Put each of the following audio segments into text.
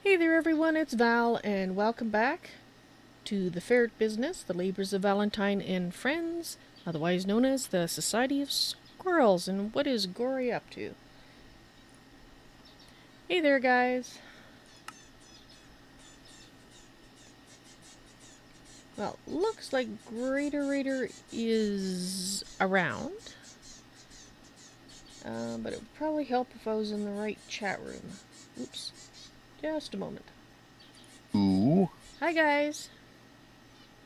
Hey there everyone, it's Val, and welcome back to the Ferret Business, the labors of Valentine and Friends, otherwise known as the Society of Squirrels. And what is Gory up to? Hey there, guys. Well, looks like Greater is around, but it would probably help if I was in the right chat room. Oops. Just a moment. Ooh. Hi, guys.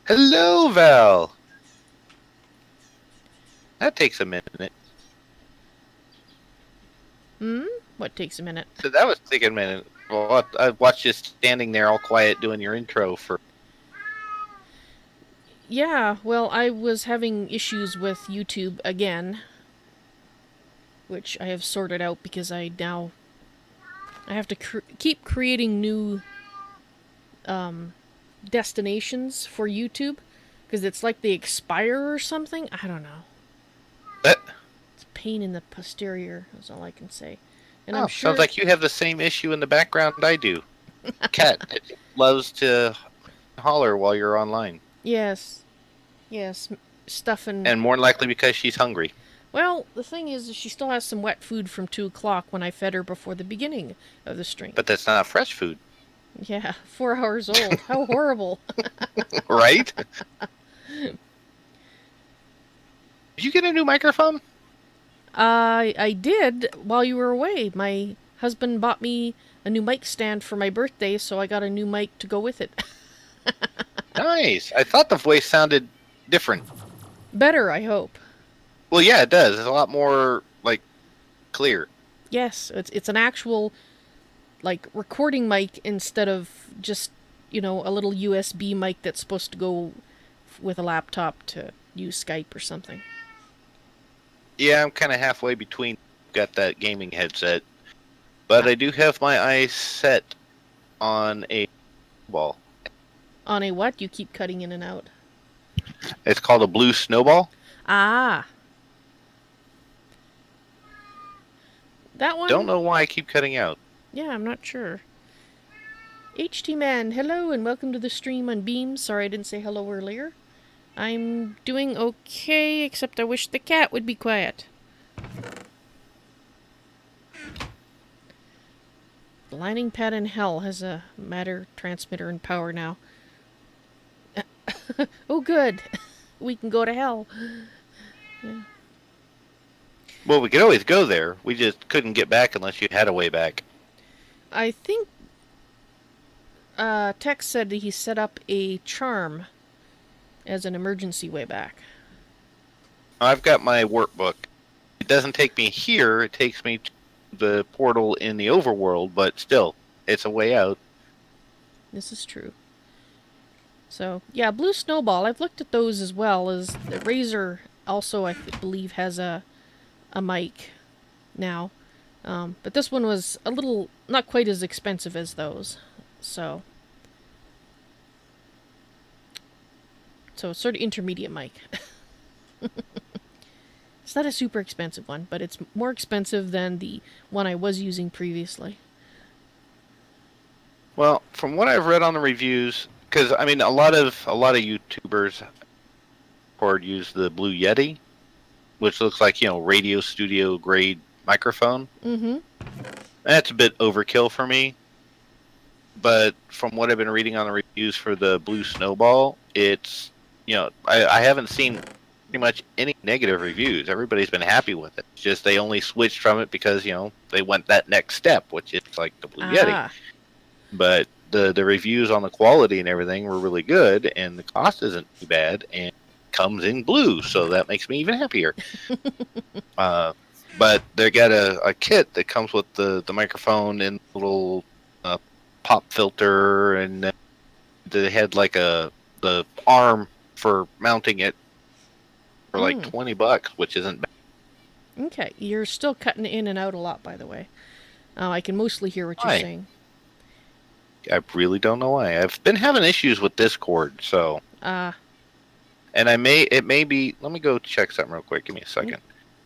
Hello, Val. That takes a minute. What takes a minute? So that was taking a minute. Well, I watched you standing there all quiet doing your intro for... Yeah, well, I was having issues with YouTube again, which I have sorted out because I have to keep creating new destinations for YouTube because it's like they expire or something. I don't know. Oh, It's pain in the posterior. Is all I can say. And I'm sounds sure. like you have the same issue in the background I do. Cat that loves to holler while you're online. Yes, yes, stuff and. And more than likely because she's hungry. Well, the thing is, she still has some wet food from 2 o'clock when I fed her before the beginning of the stream. But that's not fresh food. Yeah, 4 hours old. How horrible. Right? Did you get a new microphone? I did while you were away. My husband bought me a new mic stand for my birthday, so I got a new mic to go with it. Nice. I thought the voice sounded different. Better, I hope. Well, yeah, it does. It's a lot more, clear. Yes, it's an actual like recording mic instead of just, a little USB mic that's supposed to go with a laptop to use Skype or something. Yeah, I'm kind of halfway between. Got that gaming headset, but I do have my eyes set on a ball. On a what? You keep cutting in and out. It's called a blue snowball. Ah, that Don't one? know why I keep cutting out. Yeah, I'm not sure. HT Man, hello and welcome to the stream on Beam. Sorry I didn't say hello earlier. I'm doing okay, except I wish the cat would be quiet. The lining pad in hell has a matter transmitter and power now. Oh, good. We can go to hell. Yeah. Well, we could always go there. We just couldn't get back unless you had a way back. I think Tex said that he set up a charm as an emergency way back. I've got my workbook. It doesn't take me here. It takes me to the portal in the overworld, but still, it's a way out. This is true. So, yeah, Blue Snowball. I've looked at those as well. As the Razer also, I believe, has a mic now. But this one was a little, not quite as expensive as those. So it's sort of intermediate mic. It's not a super expensive one, but it's more expensive than the one I was using previously. Well, from what I've read on the reviews, because I mean, a lot of YouTubers use the Blue Yeti, which looks like radio studio grade microphone. Mm-hmm. That's a bit overkill for me. But from what I've been reading on the reviews for the Blue Snowball, it's I haven't seen pretty much any negative reviews. Everybody's been happy with it. It's just they only switched from it because they went that next step, which is like the Blue Yeti. But the reviews on the quality and everything were really good, and the cost isn't too bad, and comes in blue, so that makes me even happier. But they got a kit that comes with the microphone and little pop filter, and they had like the arm for mounting it for like $20, which isn't bad. Okay, you're still cutting in and out a lot, by the way. I can mostly hear what you're saying. I really don't know why. I've been having issues with Discord, so. And it may be. Let me go check something real quick. Give me a second.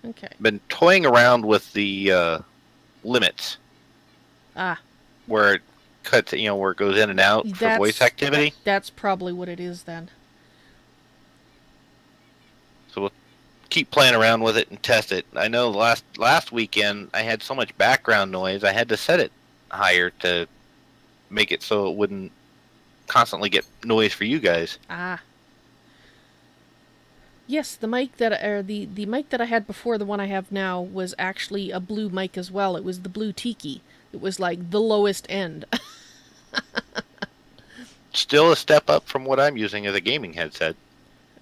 Okay. Been toying around with the limits. Ah. Where it cuts, where it goes in and out for voice activity. That's probably what it is then. So we'll keep playing around with it and test it. I know last weekend I had so much background noise, I had to set it higher to make it so it wouldn't constantly get noise for you guys. Ah. Yes, the mic the mic that I had before the one I have now was actually a blue mic as well. It was the blue tiki. It was like the lowest end. Still a step up from what I'm using as a gaming headset.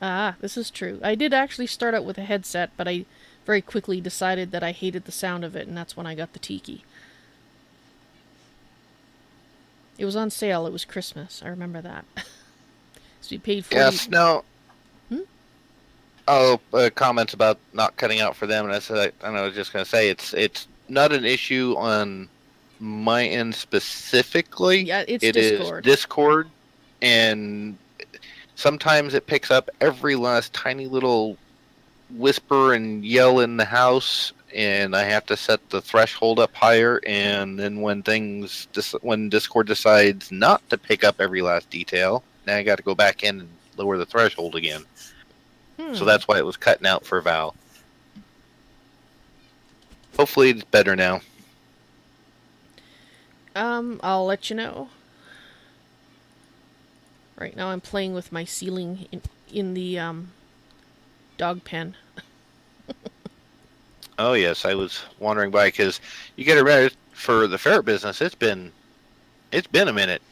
Ah, this is true. I did actually start out with a headset, but I very quickly decided that I hated the sound of it, and that's when I got the tiki. It was on sale. It was Christmas. I remember that. So we paid 40. Yes, no. Hmm? Oh, comments about not cutting out for them, and I was just going to say it's not an issue on my end specifically. Yeah, it's it Discord. Is Discord, and sometimes it picks up every last tiny little whisper and yell in the house, and I have to set the threshold up higher. And then when Discord decides not to pick up every last detail, now I got to go back in and lower the threshold again. So that's why it was cutting out for Val. Hopefully it's better now. I'll let you know. Right now I'm playing with my ceiling in the dog pen. Oh yes, I was wandering by because you get it for the ferret business. It's been a minute.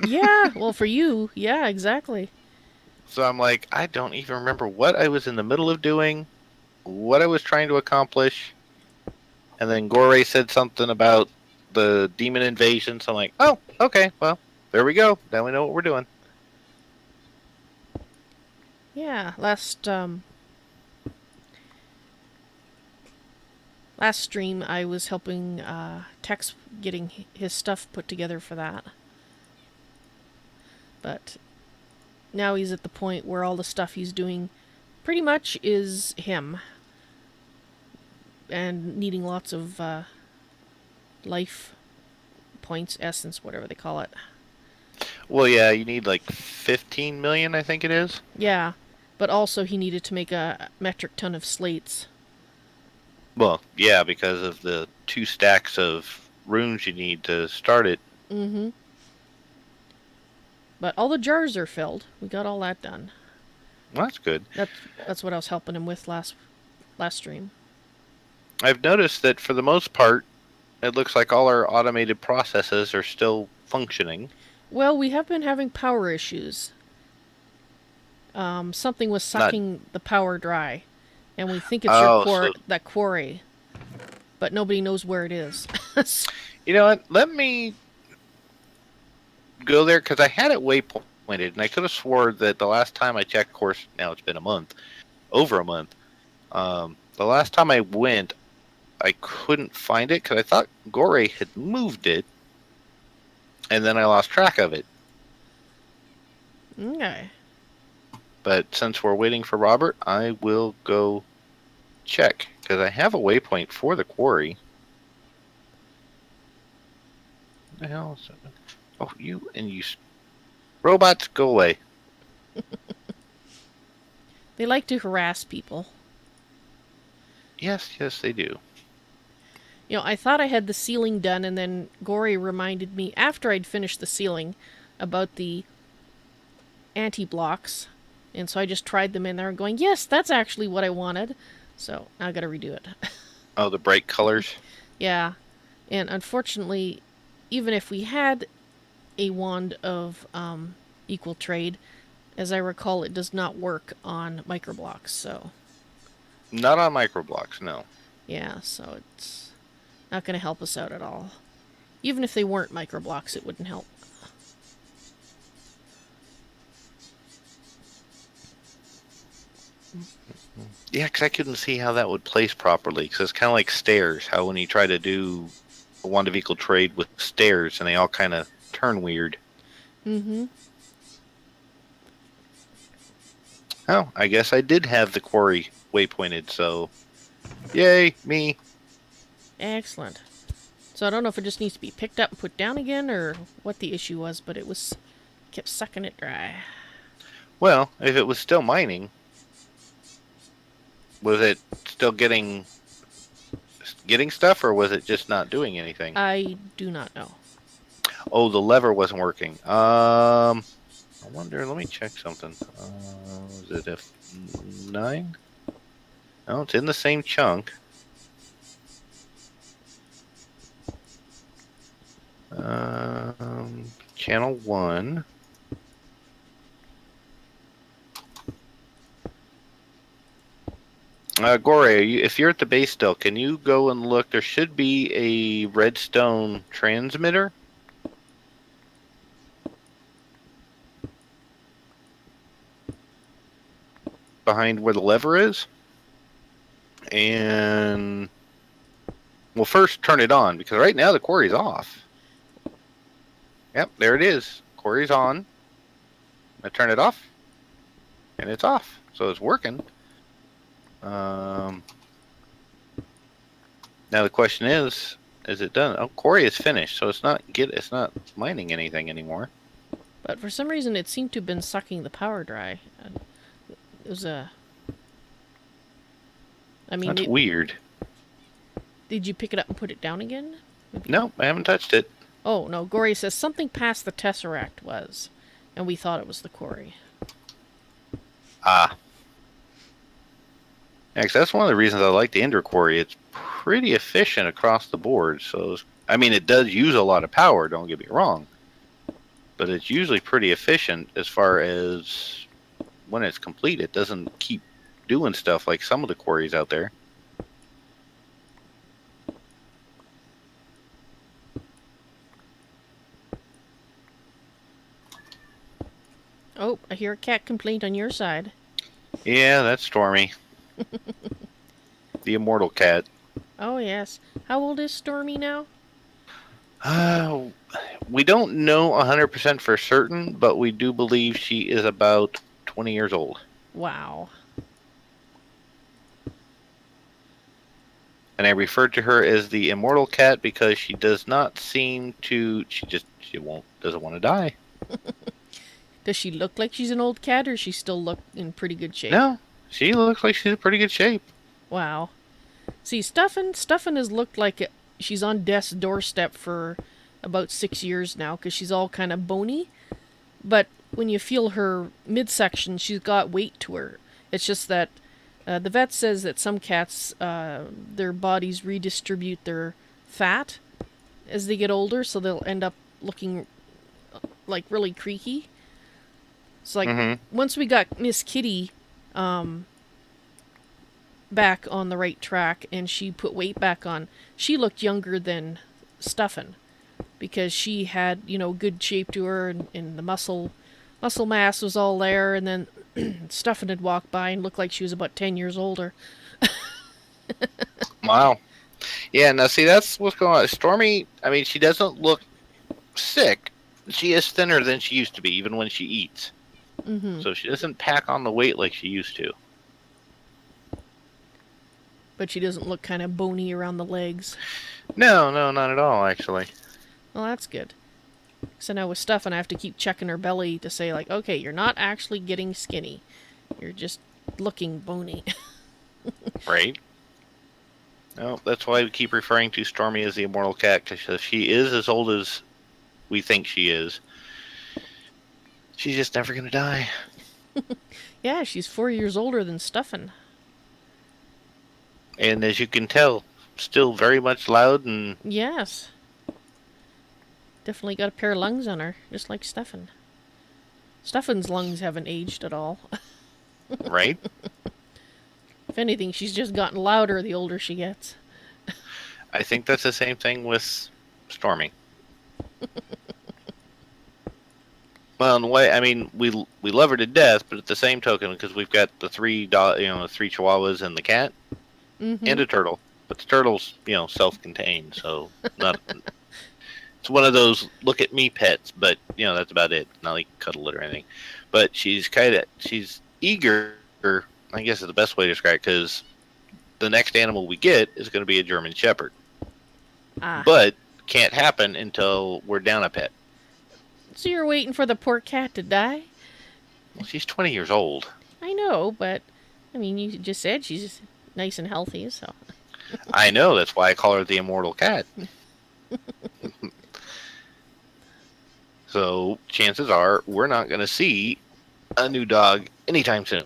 Yeah, well for you, yeah, exactly. So I'm like, I don't even remember what I was in the middle of doing, what I was trying to accomplish. And then Gore said something about the demon invasion. So I'm like, oh, okay, well, there we go. Now we know what we're doing. Yeah, last stream I was helping Tex getting his stuff put together for that. But now he's at the point where all the stuff he's doing pretty much is him. And needing lots of life points, essence, whatever they call it. Well, yeah, you need like 15 million, I think it is. Yeah, but also he needed to make a metric ton of slates. Well, yeah, because of the 2 stacks of runes you need to start it. Mm-hmm. But all the jars are filled. We got all that done. Well, that's good. That's what I was helping him with last stream. I've noticed that for the most part, it looks like all our automated processes are still functioning. Well, we have been having power issues. Something was sucking the power dry, and we think it's that quarry, but nobody knows where it is. You know what? Let me go there because I had it waypointed, and I could have swore that the last time I checked, of course, now it's been over a month. The last time I went, I couldn't find it because I thought Gore had moved it, and then I lost track of it. Okay. But since we're waiting for Robert, I will go check because I have a waypoint for the quarry. What the hell is that? Oh, you robots, go away. They like to harass people. Yes, they do. You know, I thought I had the ceiling done, and then Gory reminded me after I'd finished the ceiling about the anti-blocks. And so I just tried them in there and going, yes, that's actually what I wanted. So now I gotta redo it. Oh, the bright colors? Yeah. And unfortunately, even if we had a wand of equal trade, as I recall, it does not work on microblocks, so... Not on microblocks, no. Yeah, so it's not gonna help us out at all. Even if they weren't microblocks, it wouldn't help. Yeah, because I couldn't see how that would place properly. Because it's kind of like stairs. How when you try to do a wand of equal trade with stairs, and they all kind of turn weird. Mm-hmm. Oh, I guess I did have the quarry waypointed, so... Yay, me. Excellent. So I don't know if it just needs to be picked up and put down again, or what the issue was, but it was kept sucking it dry. Well, if it was still mining, was it still getting stuff, or was it just not doing anything? I do not know. Oh, the lever wasn't working. I wonder. Let me check something. Is it F9? No, it's in the same chunk. Channel 1. Gore, if you're at the base still, can you go and look? There should be a redstone transmitter behind where the lever is. And we'll first turn it on, because right now the quarry's off. Yep, there it is. Quarry's on. I turn it off, and it's off. So it's working. Now the question is it done? Oh, quarry is finished, so it's not mining anything anymore. But for some reason, it seemed to have been sucking the power dry. It was a. I mean, That's weird. Did you pick it up and put it down again? Maybe? No, I haven't touched it. Oh no, Gory says something past the tesseract was, and we thought it was the quarry. Ah. Actually, that's one of the reasons I like the Ender Quarry. It's pretty efficient across the board. So, I mean, it does use a lot of power, don't get me wrong. But it's usually pretty efficient as far as when it's complete. It doesn't keep doing stuff like some of the quarries out there. Oh, I hear a cat complaint on your side. Yeah, that's Stormy. The immortal cat. Oh, yes. How old is Stormy now? We don't know 100% for certain, but we do believe she is about 20 years old. Wow. And I refer to her as the immortal cat because she does not seem to. Doesn't want to die. Does she look like she's an old cat, or she still look in pretty good shape? No, she looks like she's in pretty good shape. Wow. See, Stuffin has looked like she's on death's doorstep for about 6 years now, because she's all kind of bony. But when you feel her midsection, she's got weight to her. It's just that the vet says that some cats, their bodies redistribute their fat as they get older, so they'll end up looking like really creaky. It's like once we got Miss Kitty back on the right track and she put weight back on, she looked younger than Stuffin, because she had, you know, good shape to her, and the muscle mass was all there, and then Stuffin had walked by and looked like she was about 10 years older. Wow. Yeah, now see, that's what's going on. Stormy, I mean, she doesn't look sick. She is thinner than she used to be, even when she eats. Mm-hmm. So she doesn't pack on the weight like she used to. But she doesn't look kind of bony around the legs. No, not at all, actually. Well, that's good. So now with Stuffin, I have to keep checking her belly to say, like, okay, you're not actually getting skinny. You're just looking bony. Right? No, that's why we keep referring to Stormy as the immortal cat, because she is as old as we think she is. She's just never going to die. Yeah, she's 4 years older than Stuffin. And as you can tell, still very much loud and... Yes. Definitely got a pair of lungs on her, just like Stuffin. Stuffin's lungs haven't aged at all. Right? If anything, she's just gotten louder the older she gets. I think that's the same thing with Stormy. Well, in a way, I mean, we love her to death, but at the same token, because we've got the three chihuahuas and the cat and a turtle, but the turtle's self-contained, so not. It's one of those look at me pets, but that's about it. Not like cuddle it or anything. But she's eager. I guess is the best way to describe it, because the next animal we get is going to be a German Shepherd. Ah. But can't happen until we're down a pet. So you're waiting for the poor cat to die? Well, she's 20 years old. I know, but I mean, you just said she's nice and healthy, so. I know, that's why I call her the immortal cat. So chances are we're not going to see a new dog anytime soon.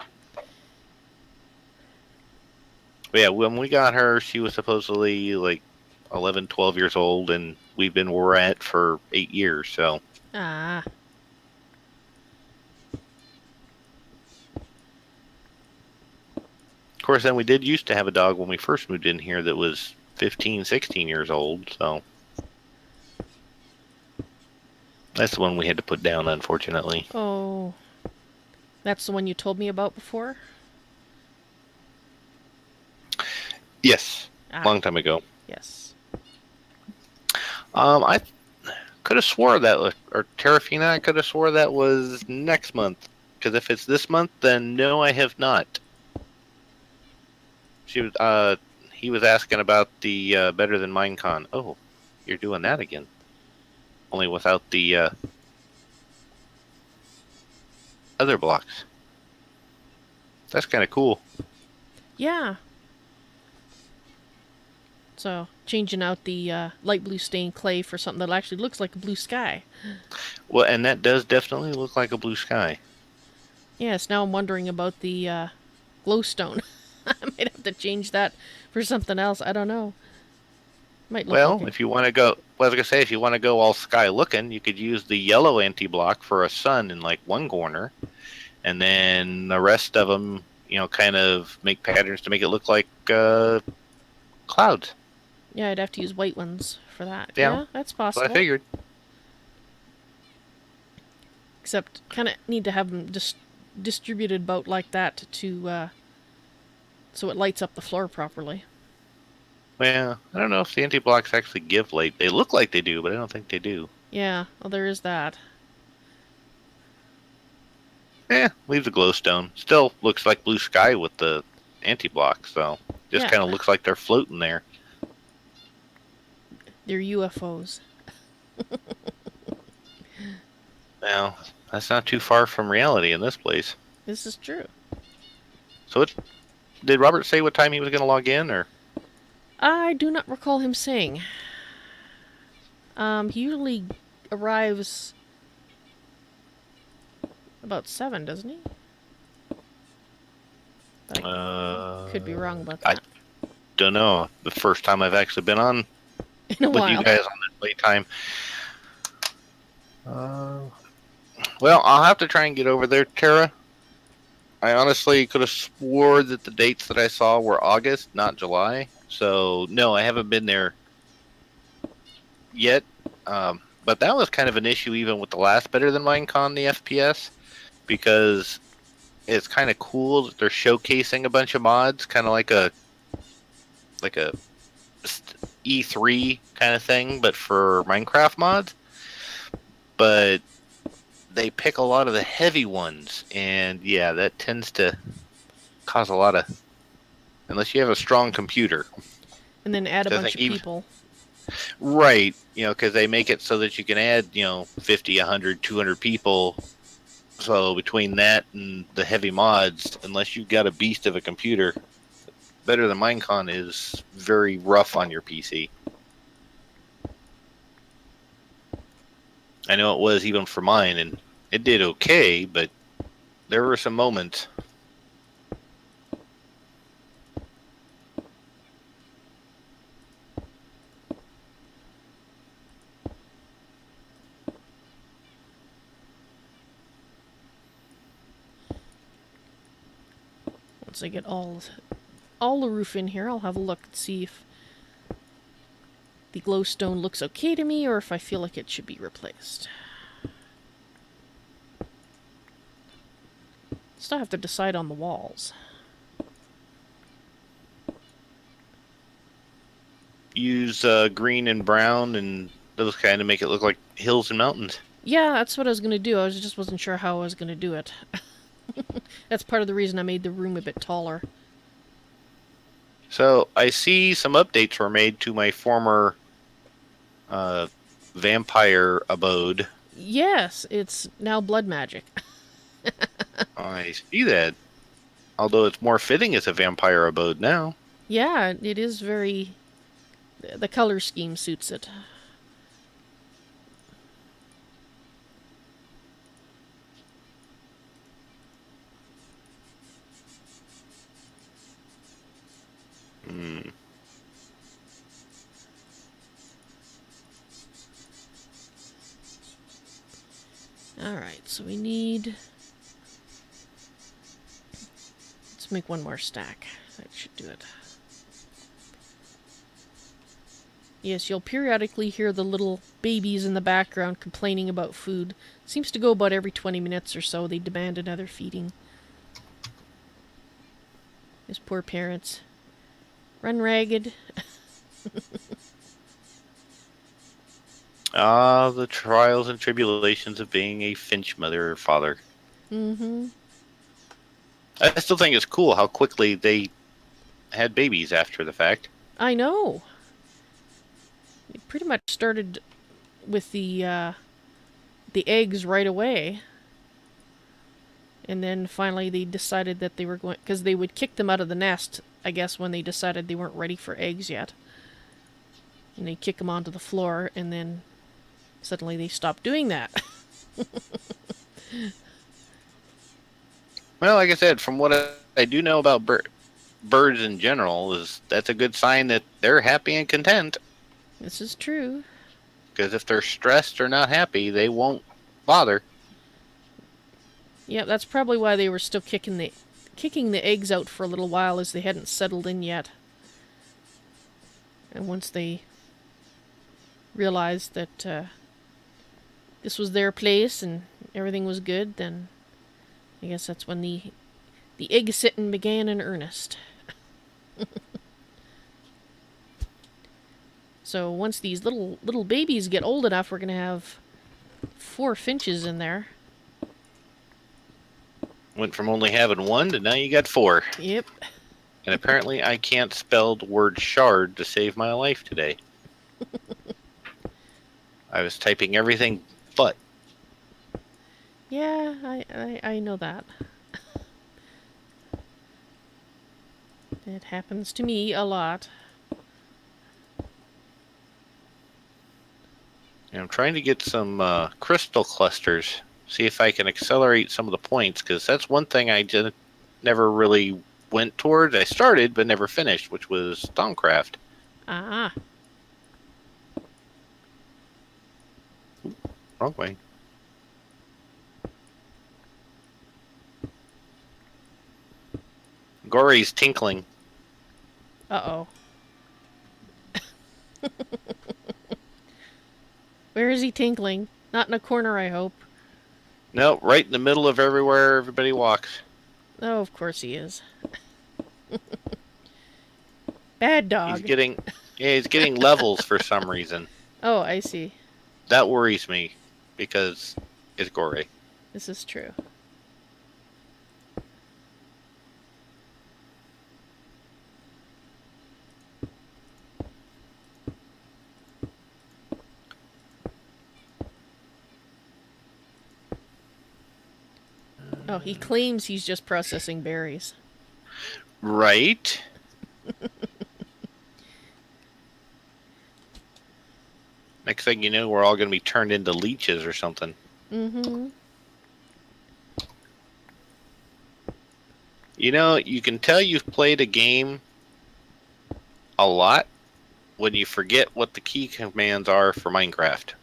But yeah, when we got her, she was supposedly like 11, 12 years old, and we've been where we're at for 8 years. So Ah. of course, then we did used to have a dog when we first moved in here that was 15, 16 years old. So that's the one we had to put down, unfortunately. Oh. That's the one you told me about before? Yes, Ah. long time ago. Yes. I could have swore that, or Terrafina, I could have swore that was next month. Because if it's this month, then no, I have not. She was, he was asking about the Better Than Minecon. Oh, you're doing that again. Only without the other blocks. That's kind of cool. Yeah. So, changing out the light blue stained clay for something that actually looks like a blue sky. Well, and that does definitely look like a blue sky. Yes, now I'm wondering about the glowstone. I might have to change that for something else. I don't know. Might look Well, okay. if you want to go, well, I was gonna say, if you want to go all sky looking, you could use the yellow anti-block for a sun in like one corner, and then the rest of them, kind of make patterns to make it look like clouds. Yeah, I'd have to use white ones for that. Yeah, Yeah, that's that's what I possible. figured. Except, kind of need to have them distributed about like that to so it lights up the floor properly. Well, I don't know if the anti-blocks actually give light. They look like they do, but I don't think they do. Yeah, well, there is that. Leave the glowstone. Still looks like blue sky with the anti-block, so just Yeah. kind of looks like they're floating there. They're UFOs. Well, that's not too far from reality in this place. This is true. So did Robert say what time he was going to log in, or? I do not recall him saying. He usually arrives about 7, doesn't he? But I could be wrong about that. I don't know. The first time I've actually been on In a with while. you guys on this late time. Well, I'll have to try and get over there, Tara. I honestly could have swore that the dates that I saw were August, not July. So, no, I haven't been there yet. But that was kind of an issue even with the last Better Than Minecon, the FPS, because it's kind of cool that they're showcasing a bunch of mods, kind of like a E3 kind of thing, but for Minecraft mods. But they pick a lot of the heavy ones, and yeah, that tends to cause a lot of, unless you have a strong computer. And then add a bunch of people. Right, because they make it so that you can add, 50, 100, 200 people. So between that and the heavy mods, unless you've got a beast of a computer, Better Than Minecon is very rough on your PC. I know it was even for mine, and it did okay, but there were some moments. Once I get all the roof in here, I'll have a look and see if the glowstone looks okay to me or if I feel like it should be replaced. Still have to decide on the walls. Use green and brown and those kind of make it look like hills and mountains. Yeah, that's what I was going to do. I just wasn't sure how I was going to do it. That's part of the reason I made the room a bit taller. So I see some updates were made to my former vampire abode. Yes, it's now blood magic. I see that. Although it's more fitting as a vampire abode now. Yeah, it is very. The color scheme suits it. Hmm. Alright, so we need. Let's make one more stack. That should do it. Yes, you'll periodically hear the little babies in the background complaining about food. Seems to go about every 20 minutes or so. They demand another feeding. His poor parents. Run ragged. Ah, the trials and tribulations of being a Finch mother or father. Mm-hmm. I still think it's cool how quickly they had babies after the fact. I know. It pretty much started with the eggs right away. And then finally they decided that they were going... Because they would kick them out of the nest, I guess, when they decided they weren't ready for eggs yet. And they kick them onto the floor, and then suddenly they stopped doing that. Well, like I said, from what I do know about birds in general, is that's a good sign that they're happy and content. This is true. Because if they're stressed or not happy, they won't bother. Yeah, that's probably why they were still kicking the eggs out for a little while, as they hadn't settled in yet. And once they realized that this was their place and everything was good, then I guess that's when the egg sitting began in earnest. So once these little babies get old enough, we're gonna have 4 finches in there. Went from only having one to now you got 4. Yep. And apparently I can't spell the word shard to save my life today. I was typing everything but. Yeah, I know that. It happens to me a lot. And I'm trying to get some crystal clusters. See if I can accelerate some of the points. Because that's one thing I just never really went towards. I started but never finished, which was Stonecraft. Ah. Wrong way. Gory's tinkling. Uh-oh. Where is he tinkling? Not in a corner, I hope. No, right in the middle of everywhere everybody walks. Oh, of course he is. Bad He's dog. getting, yeah, he's getting levels for some reason. Oh, I see. That worries me because it's Gory. This is true. Oh, he claims he's just processing berries. Right. Next thing you know, we're all going to be turned into leeches or something. Mm-hmm. You know, you can tell you've played a game a lot when you forget what the key commands are for Minecraft.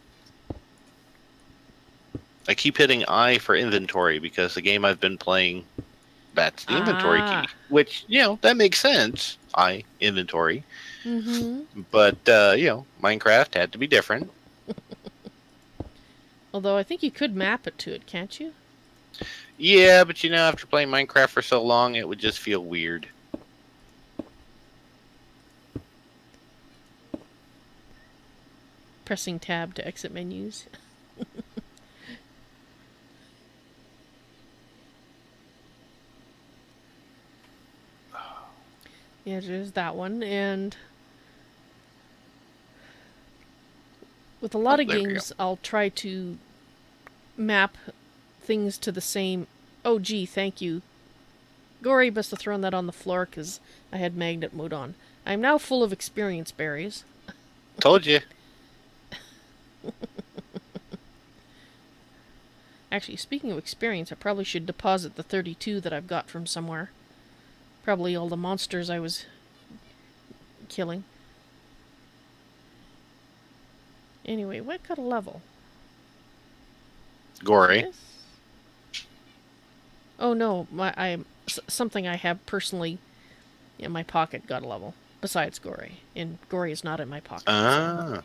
I keep hitting I for inventory because the game I've been playing, that's the inventory Ah. key. Which, you know, that makes sense. I, inventory. Mm-hmm. But, you know, Minecraft had to be different. Although I think you could map it to it, can't you? Yeah, but you know, after playing Minecraft for so long, it would just feel weird. Pressing tab to exit menus. Yeah, there's that one, and With a lot of there we go. games, I'll try to map things to the same... Oh, gee, thank you. Gory must have thrown that on the floor because I had magnet mode on. I'm now full of experience berries. Told you. Actually, speaking of experience, I probably should deposit the 32 that I've got from somewhere. Probably all the monsters I was killing. Anyway, what got a level? Gory. This? Oh no, something I have personally in my pocket got a level. Besides Gory. And Gory is not in my pocket. Ah. So.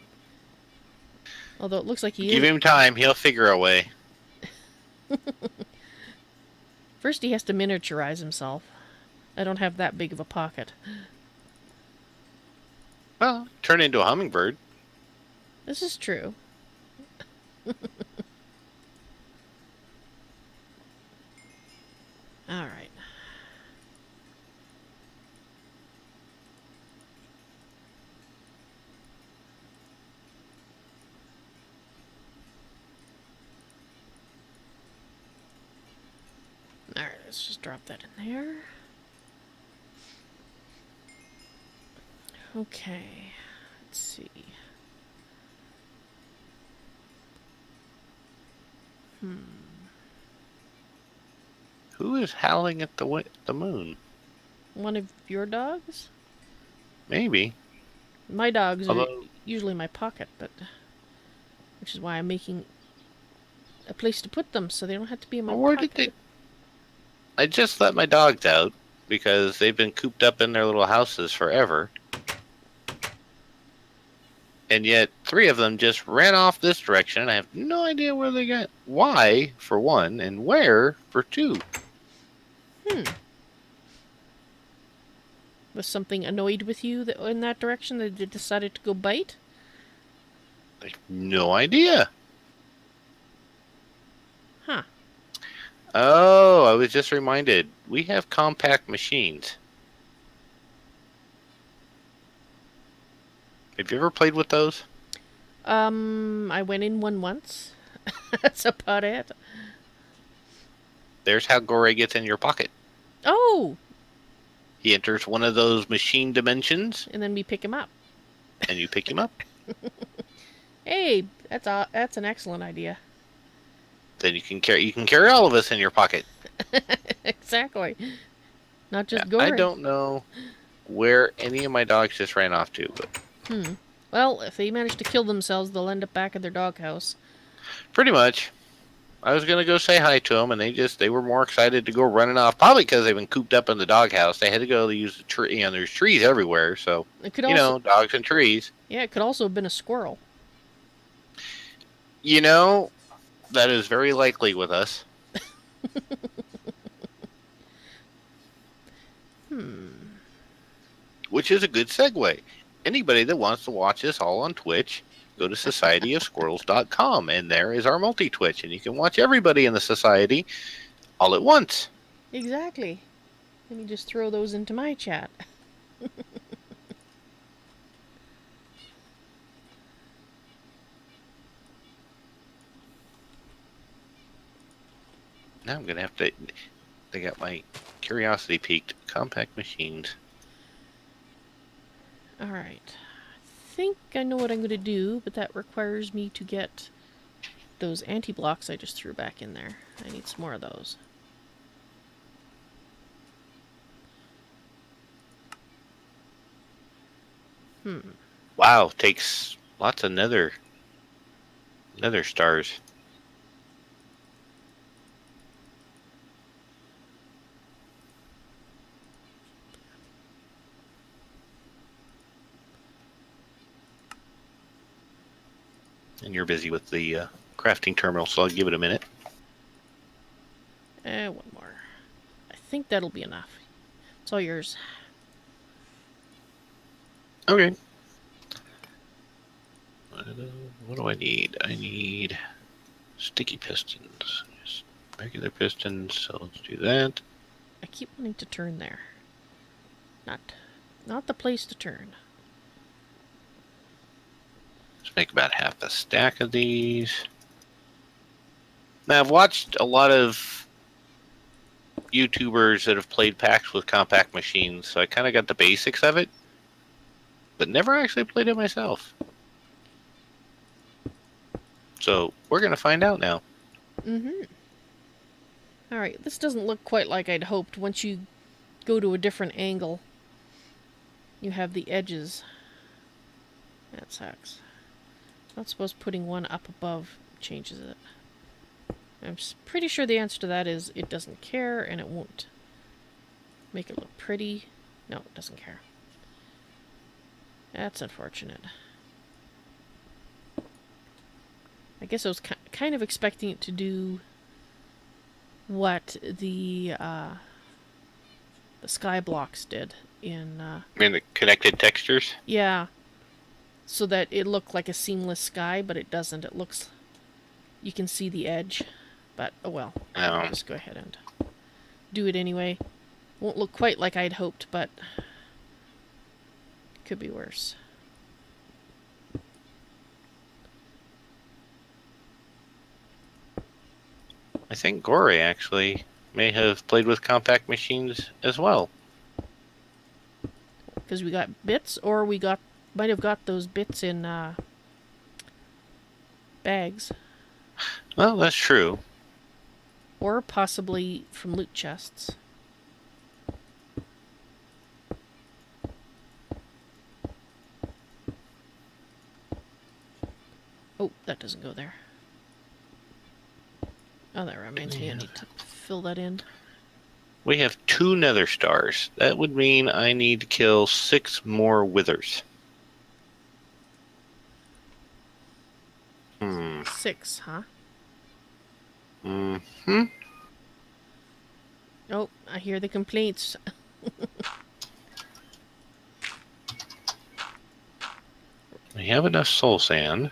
Although it looks like he Give is. him time. He'll figure a way. First he has to miniaturize himself. I don't have that big of a pocket. Well, turn into a hummingbird. This is true. Alright. Alright, let's just drop that in there. Okay. Let's see. Who is howling at the moon? One of your dogs? Maybe. My dogs are Although, usually in my pocket, but... Which is why I'm making a place to put them so they don't have to be in my where pocket. did they... I just let my dogs out because they've been cooped up in their little houses forever. And yet, 3 of them just ran off this direction. I have no idea where they got. Why, for 1, and where, for 2. Was something annoyed with you in that direction that they decided to go bite? I have no idea. Huh. Oh, I was just reminded. We have compact machines. Have you ever played with those? I went in one once. That's about it. There's how Gore gets in your pocket. Oh! He enters one of those machine dimensions, And then we pick him up. and you pick him up. Hey, that's an excellent idea. Then you can carry all of us in your pocket. Exactly. Not just Yeah, Gory. I don't know where any of my dogs just ran off to, but Well, if they manage to kill themselves, they'll end up back at their doghouse. pretty much. I was gonna go say hi to them, and they were more excited to go running off. Probably because they've been cooped up in the doghouse. They had to go to use the tree. You know, there's trees everywhere, so It could also, dogs and trees. yeah, it could also have been a squirrel. You know, that is very likely with us. Which is a good segue. Anybody that wants to watch us all on Twitch, go to societyofsquirrels.com, and there is our multi-Twitch, and you can watch everybody in the society all at once. Exactly. Let me just throw those into my chat. Now I'm going to have to... They got my curiosity piqued. Compact machines. Alright. I think I know what I'm going to do, but that requires me to get those anti-blocks I just threw back in there. I need some more of those. Wow, takes lots of nether stars. And you're busy with the crafting terminal, so I'll give it a minute. One more. I think that'll be enough. It's all yours. Okay. What do I need? I need sticky pistons. Just regular pistons, so let's do that. I keep wanting to turn there. Not the place to turn. Let's make about half a stack of these. Now, I've watched a lot of YouTubers that have played packs with compact machines, so I kind of got the basics of it, but never actually played it myself. So we're going to find out now. Mm-hmm. Alright, this doesn't look quite like I'd hoped. Once you go to a different angle, you have the edges. That sucks. I don't suppose putting one up above changes it. I'm pretty sure the answer to that is it doesn't care and it won't make it look pretty. No, it doesn't care. That's unfortunate. I guess I was kind of expecting it to do what the sky blocks did in The connected textures? yeah, so that it looked like a seamless sky, but it doesn't. It looks, you can see the edge, but oh well. I'll just go ahead and do it anyway. Won't look quite like I'd hoped, but it could be worse. I think Gore actually may have played with compact machines as well. Because we got bits, or we might have got those bits in bags. Well, that's true. Or possibly from loot chests. Oh, that doesn't go there. Oh, that reminds me, I need to fill that in. We have 2 nether stars. That would mean I need to kill 6 more withers. 6, huh? Mm-hmm. Oh, I hear the complaints. We have enough soul sand.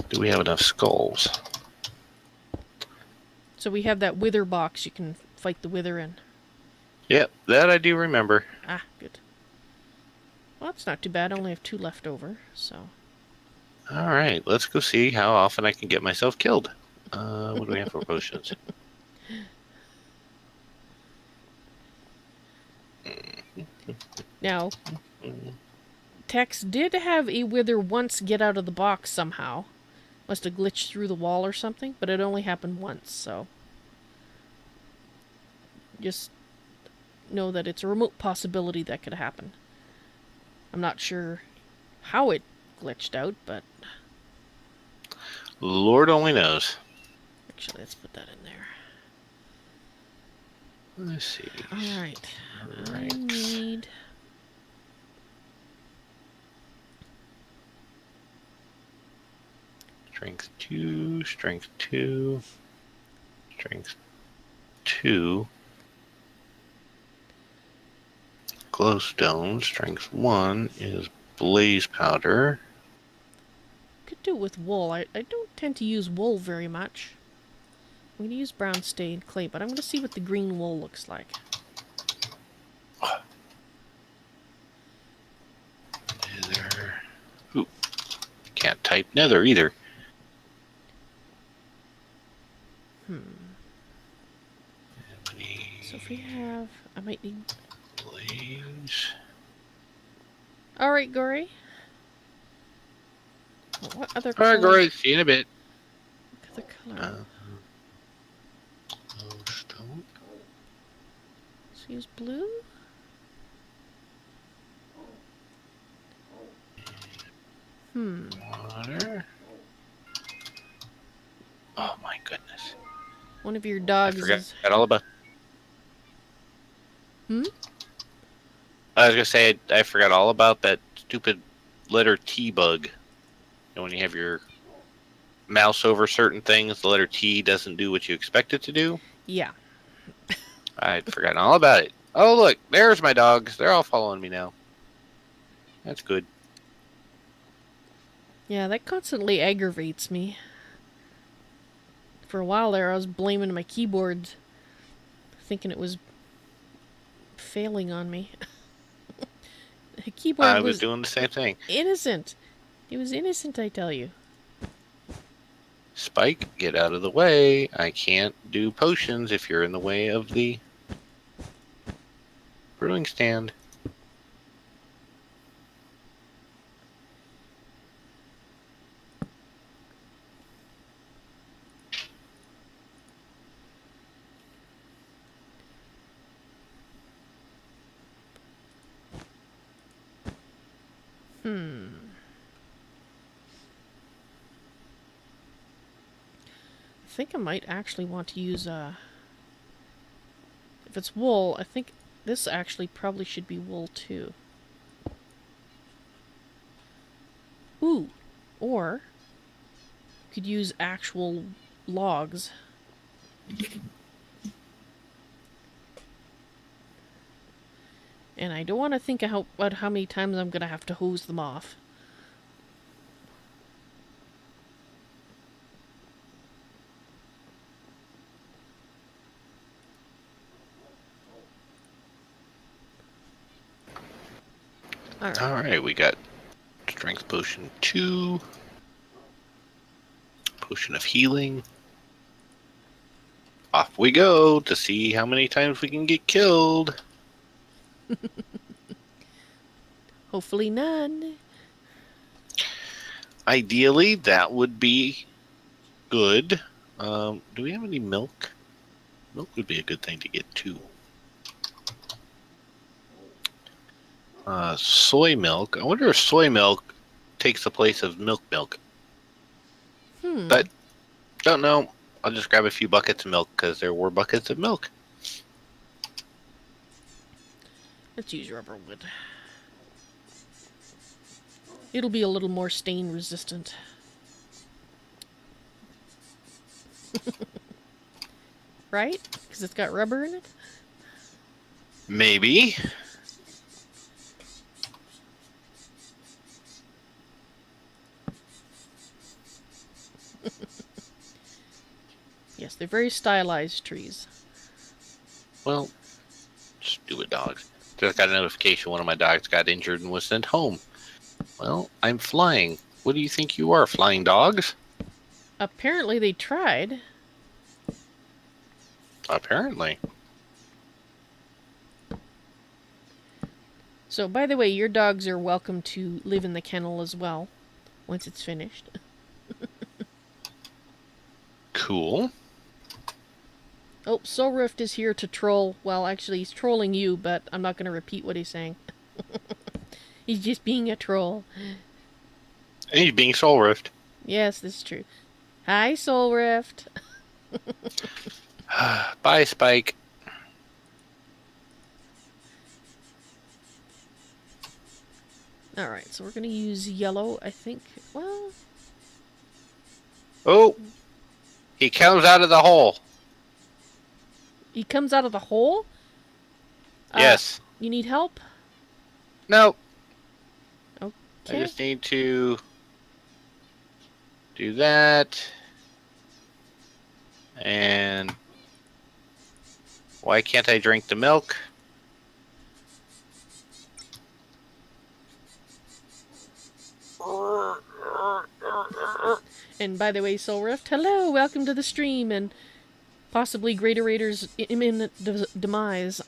Do we have enough skulls? So we have that wither box you can fight the wither in. Yep, that I do remember. Ah, good. Well, that's not too bad. I only have 2 left over, so... Alright, let's go see how often I can get myself killed. What do we have for potions? Now, Tex did have a wither once get out of the box somehow. Must have glitched through the wall or something, but it only happened once, so... Just know that it's a remote possibility that could happen. I'm not sure how it glitched out, but... Lord only knows. Actually, let's put that in there. Let's see. Alright. I need... Strength 2, strength 2, strength 2. Glowstone, strength 1 is blaze powder. Could do it with wool. I don't tend to use wool very much. I'm going to use brown stained clay, but I'm going to see what the green wool looks like. Nether. Ooh, can't type nether either. So if we have... I might need... Blaze. Alright, Gory. What other color? Alright, Gory, see you in a bit. What other color? Glowstone. Let's use blue? Water. Oh my goodness. One of your dogs I forgot is... all about... I was gonna say I forgot all about that stupid letter T bug. When you have your mouse over certain things, the letter T doesn't do what you expect it to do. Yeah. I'd forgotten all about it. Oh look, there's my dogs. They're all following me now. That's good. Yeah, that constantly aggravates me. For a while there, I was blaming my keyboard, thinking it was failing on me. The keyboard I was was doing the same thing. innocent. It was innocent, I tell you. Spike, get out of the way. I can't do potions if you're in the way of the brewing stand. I think I might actually want to use if it's wool, I think this actually probably should be wool too. Ooh, or could use actual logs. And I don't want to think about how many times I'm gonna have to hose them off. Alright, we got Strength Potion 2. Potion of Healing. Off we go to see how many times we can get killed. Hopefully none. Ideally, that would be good. Do we have any milk? Milk would be a good thing to get too. Soy milk. I wonder if soy milk takes the place of milk. But don't know. I'll just grab a few buckets of milk because there were buckets of milk. Let's use rubber wood. It'll be a little more stain resistant. Right? Because it's got rubber in it? Maybe. Yes, they're very stylized trees. Well, stupid dogs. Just got a notification one of my dogs got injured and was sent home. Well, I'm flying. What do you think you are, flying dogs? Apparently they tried. Apparently. So, by the way, your dogs are welcome to live in the kennel as well, once it's finished. Cool. Oh, Soul Rift is here to troll. Well, actually, he's trolling you, but I'm not going to repeat what he's saying. He's just being a troll. And he's being Soul Rift. Yes, this is true. Hi, Soul Rift. Bye, Spike. Alright, so we're going to use yellow, I think. Well... Oh! He comes out of the hole. He comes out of the hole? Yes. You need help? Nope. Okay. I just need to do that. And why can't I drink the milk? And by the way, Soul Rift, hello, welcome to the stream, and possibly Greater Raider's imminent demise.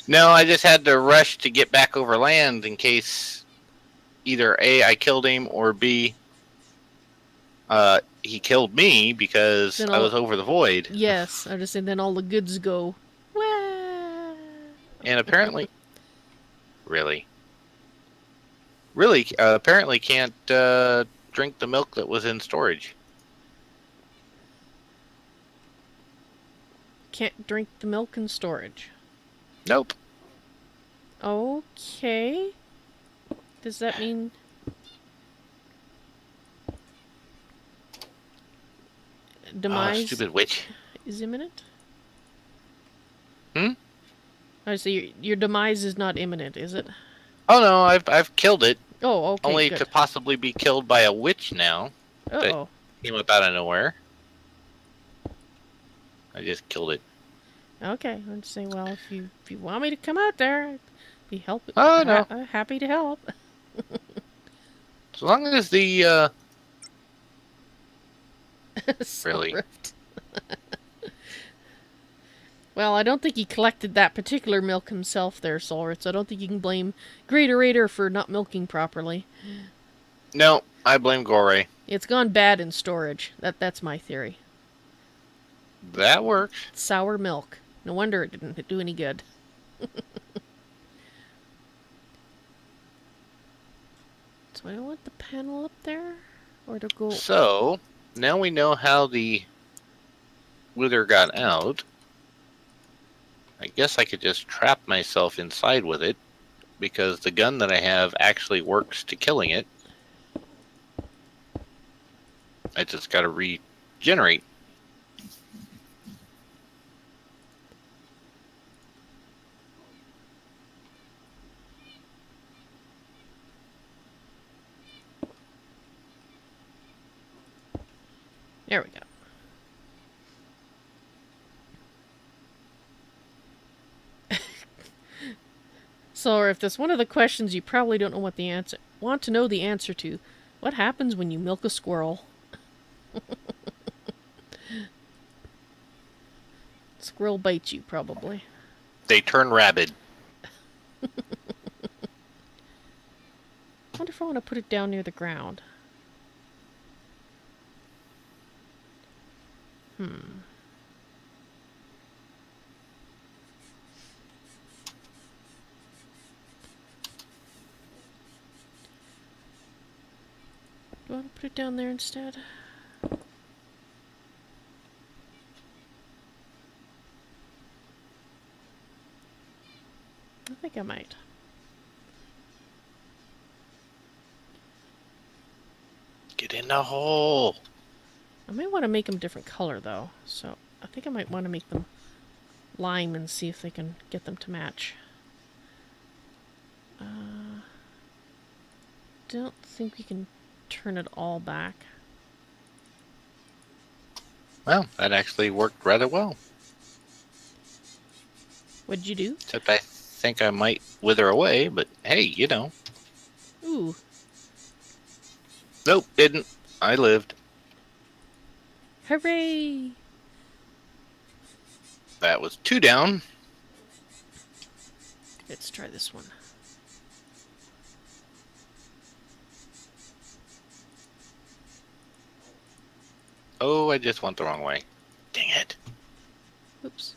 No, I just had to rush to get back over land in case either A, I killed him, or B, he killed me because I was over the void. Yes, I just said then all the goods go. Wah! And apparently, really, apparently can't drink the milk that was in storage. Can't drink the milk in storage. Nope. Okay. Does that mean... demise stupid witch. is imminent? Hmm? I see your demise is not imminent, is it? Oh no, I've killed it. Oh, okay. Only good. to possibly be killed by a witch now. Uh-oh. Came up out of nowhere. I just killed it. Okay, I'm just saying. Well, if you want me to come out there, I'd be Oh no! happy to help. As long as the Soul really. Rift. Well, I don't think he collected that particular milk himself there, Solrit, so I don't think you can blame Greater for not milking properly. No, I blame Gore. It's gone bad in storage. That's my theory. That works. Sour milk. No wonder it didn't do any good. So I don't want the panel up there, or to go. So now we know how the wither got out. I guess I could just trap myself inside with it, because the gun that I have actually works to killing it. I just gotta regenerate. There we go. So, if that's one of the questions you probably don't know what the answer, want to know the answer to, what happens when you milk a squirrel? Squirrel bites you, probably. They turn rabid. I wonder if I want to put it down near the ground. Hmm. Do I want to put it down there instead? I think I might. Get in the hole. I might want to make them different color, though. So, I think I might want to make them lime and see if they can get them to match. Don't think we can turn it all back. Well, that actually worked rather well. What'd you do? Except I think I might wither away, but hey, you know. Ooh. Nope, didn't. I lived. Hooray! That was 2 down. Let's try this one. Oh, I just went the wrong way. Dang it. Oops.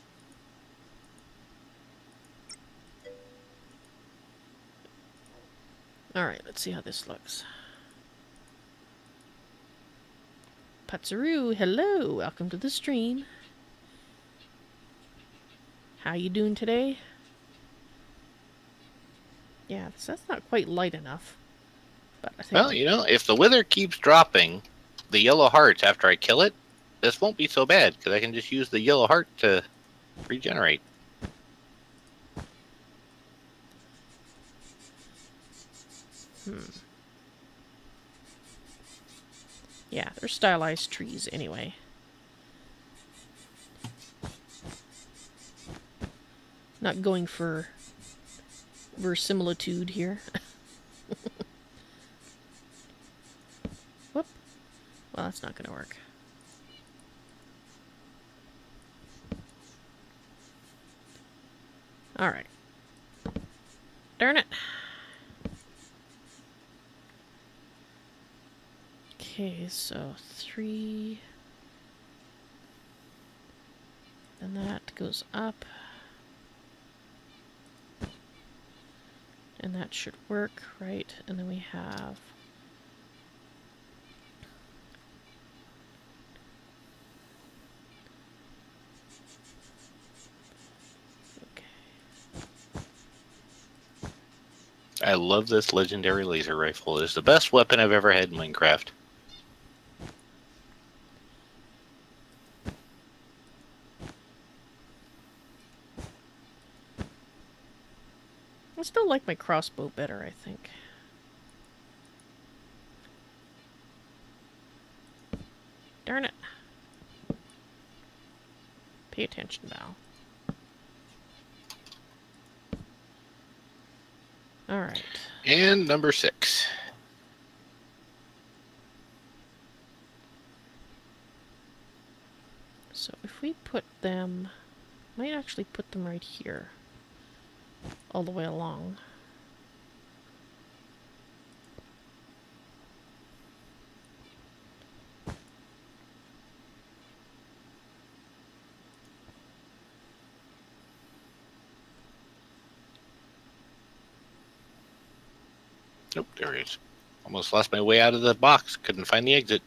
Alright, let's see how this looks. Patsaroo, hello! Welcome to the stream. How you doing today? Yeah, that's not quite light enough. But I think Well, you know, if the wither keeps dropping the yellow hearts after I kill it, this won't be so bad, because I can just use the yellow heart to regenerate. yeah, they're stylized trees anyway. Not going for verisimilitude here. Whoop. Well, that's not going to work. Alright. Darn it. Okay, so 3. Then that goes up. And that should work, right? And then we have... I love this legendary laser rifle. It is the best weapon I've ever had in Minecraft. I still like my crossbow better, I think. Darn it. Pay attention, Val. Alright. And number 6. So if we put them... Might actually put them right here. All the way along. Nope, there he is. Almost lost my way out of the box. Couldn't find the exit.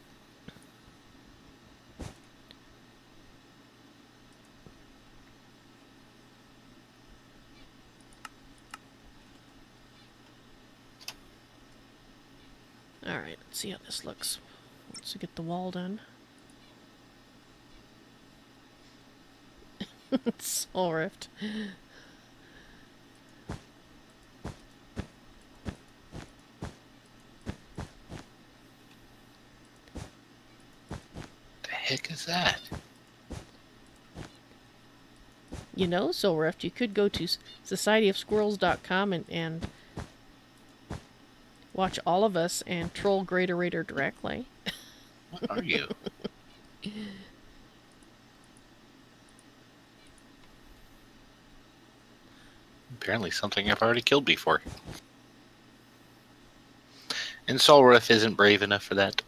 Alright, let's see how this looks. Once we get the wall done. It's all rift. The heck is that? You know, Soul Rift, you could go to societyofsquirrels.com and watch all of us and troll Greater Raider directly. What are you? Apparently something I've already killed before. And Solrith isn't brave enough for that.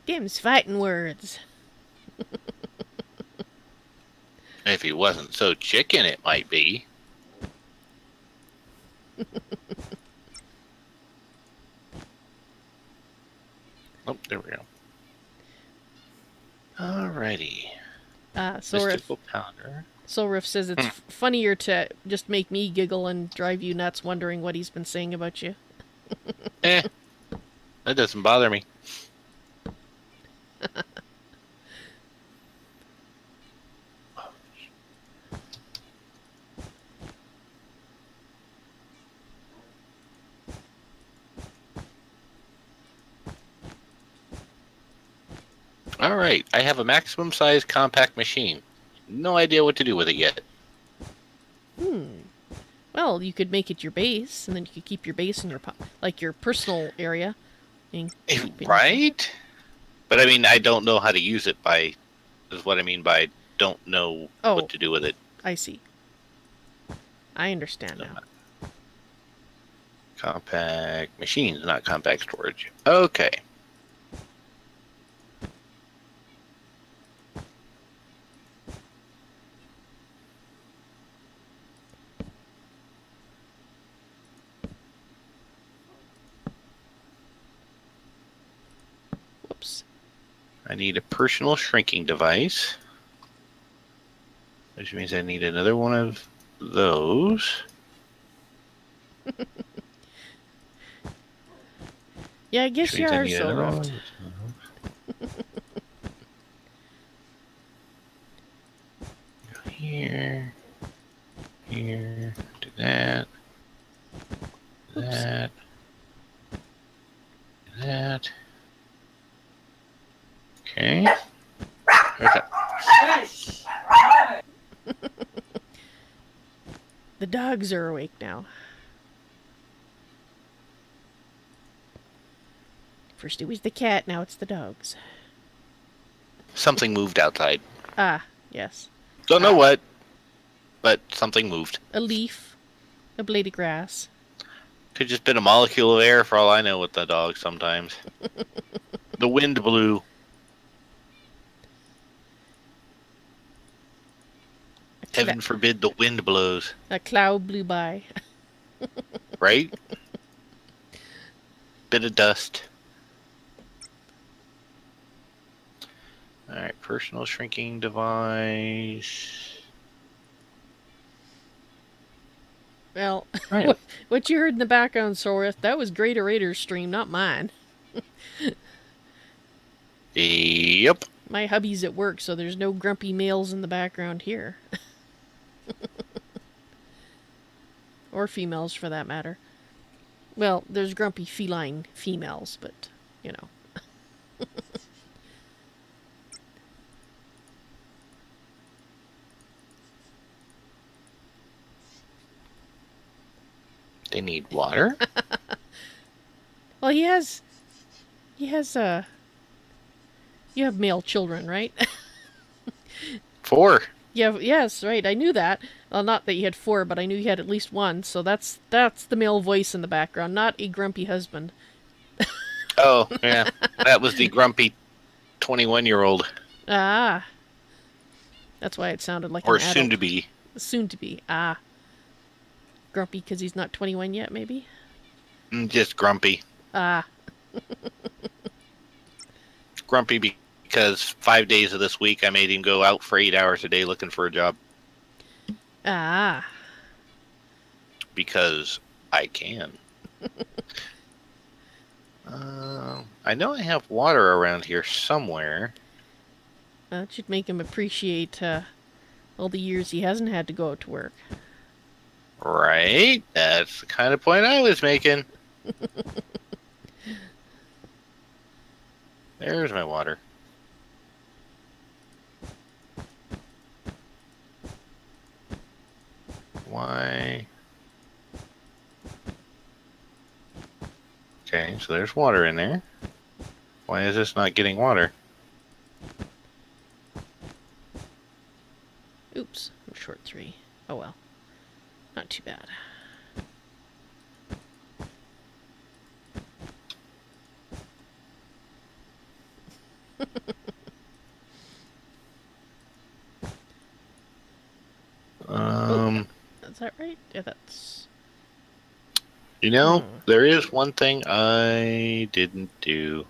Dim's fighting words. If he wasn't so chicken, it might be. Oh, there we go. Alrighty. Mystical Pounder. Soul Rift says it's funnier to just make me giggle and drive you nuts wondering what he's been saying about you. That doesn't bother me. Alright, I have a maximum size compact machine. No idea what to do with it yet. Well, you could make it your base, and then you could keep your base in your your personal area. Right? But I mean, I don't know how to use it is what I mean by don't know what to do with it. I see. I understand now. Compact machines, not compact storage. Okay. Whoops. I need a personal shrinking device, which means I need another one of those. Yeah, I guess you are so rough. Go here, here, do that, do that, do that. Okay. Okay. The dogs are awake now. First it was the cat, now it's the dogs. Something moved outside. Ah, yes. Don't know what, but something moved. A leaf. A blade of grass. Could just been a molecule of air for all I know with the dog sometimes. The wind blew. Heaven forbid the wind blows. A cloud blew by. Right? Bit of dust. Alright, personal shrinking device. Well, Right. what you heard in the background, Sorith, that was Greater Raider's stream, not mine. Yep. My hubby's at work, so there's no grumpy males in the background here. Or females, for that matter. Well, there's grumpy feline females, but, you know. They need water? Well, he has, you have male children, right? 4. Yeah, yes, right. I knew that. Well, not that you had 4, but I knew you had at least 1. So that's the male voice in the background, not a grumpy husband. Oh, yeah. That was the grumpy 21-year-old. Ah, that's why it sounded like an Or soon to adult. be. Soon to be. Ah, grumpy because he's not 21 yet, maybe. Just grumpy. Ah, Grumpy because 5 days of this week I made him go out for 8 hours a day looking for a job. ah. Because I can. I know I have water around here somewhere. That should make him appreciate all the years he hasn't had to go out to work. Right? That's the kind of point I was making. There's my water. Why? Okay, so there's water in there. Why is this not getting water? Oops, I'm short 3. Oh well. Not too bad. Is that right? Yeah, that's... You know, there is one thing I didn't do.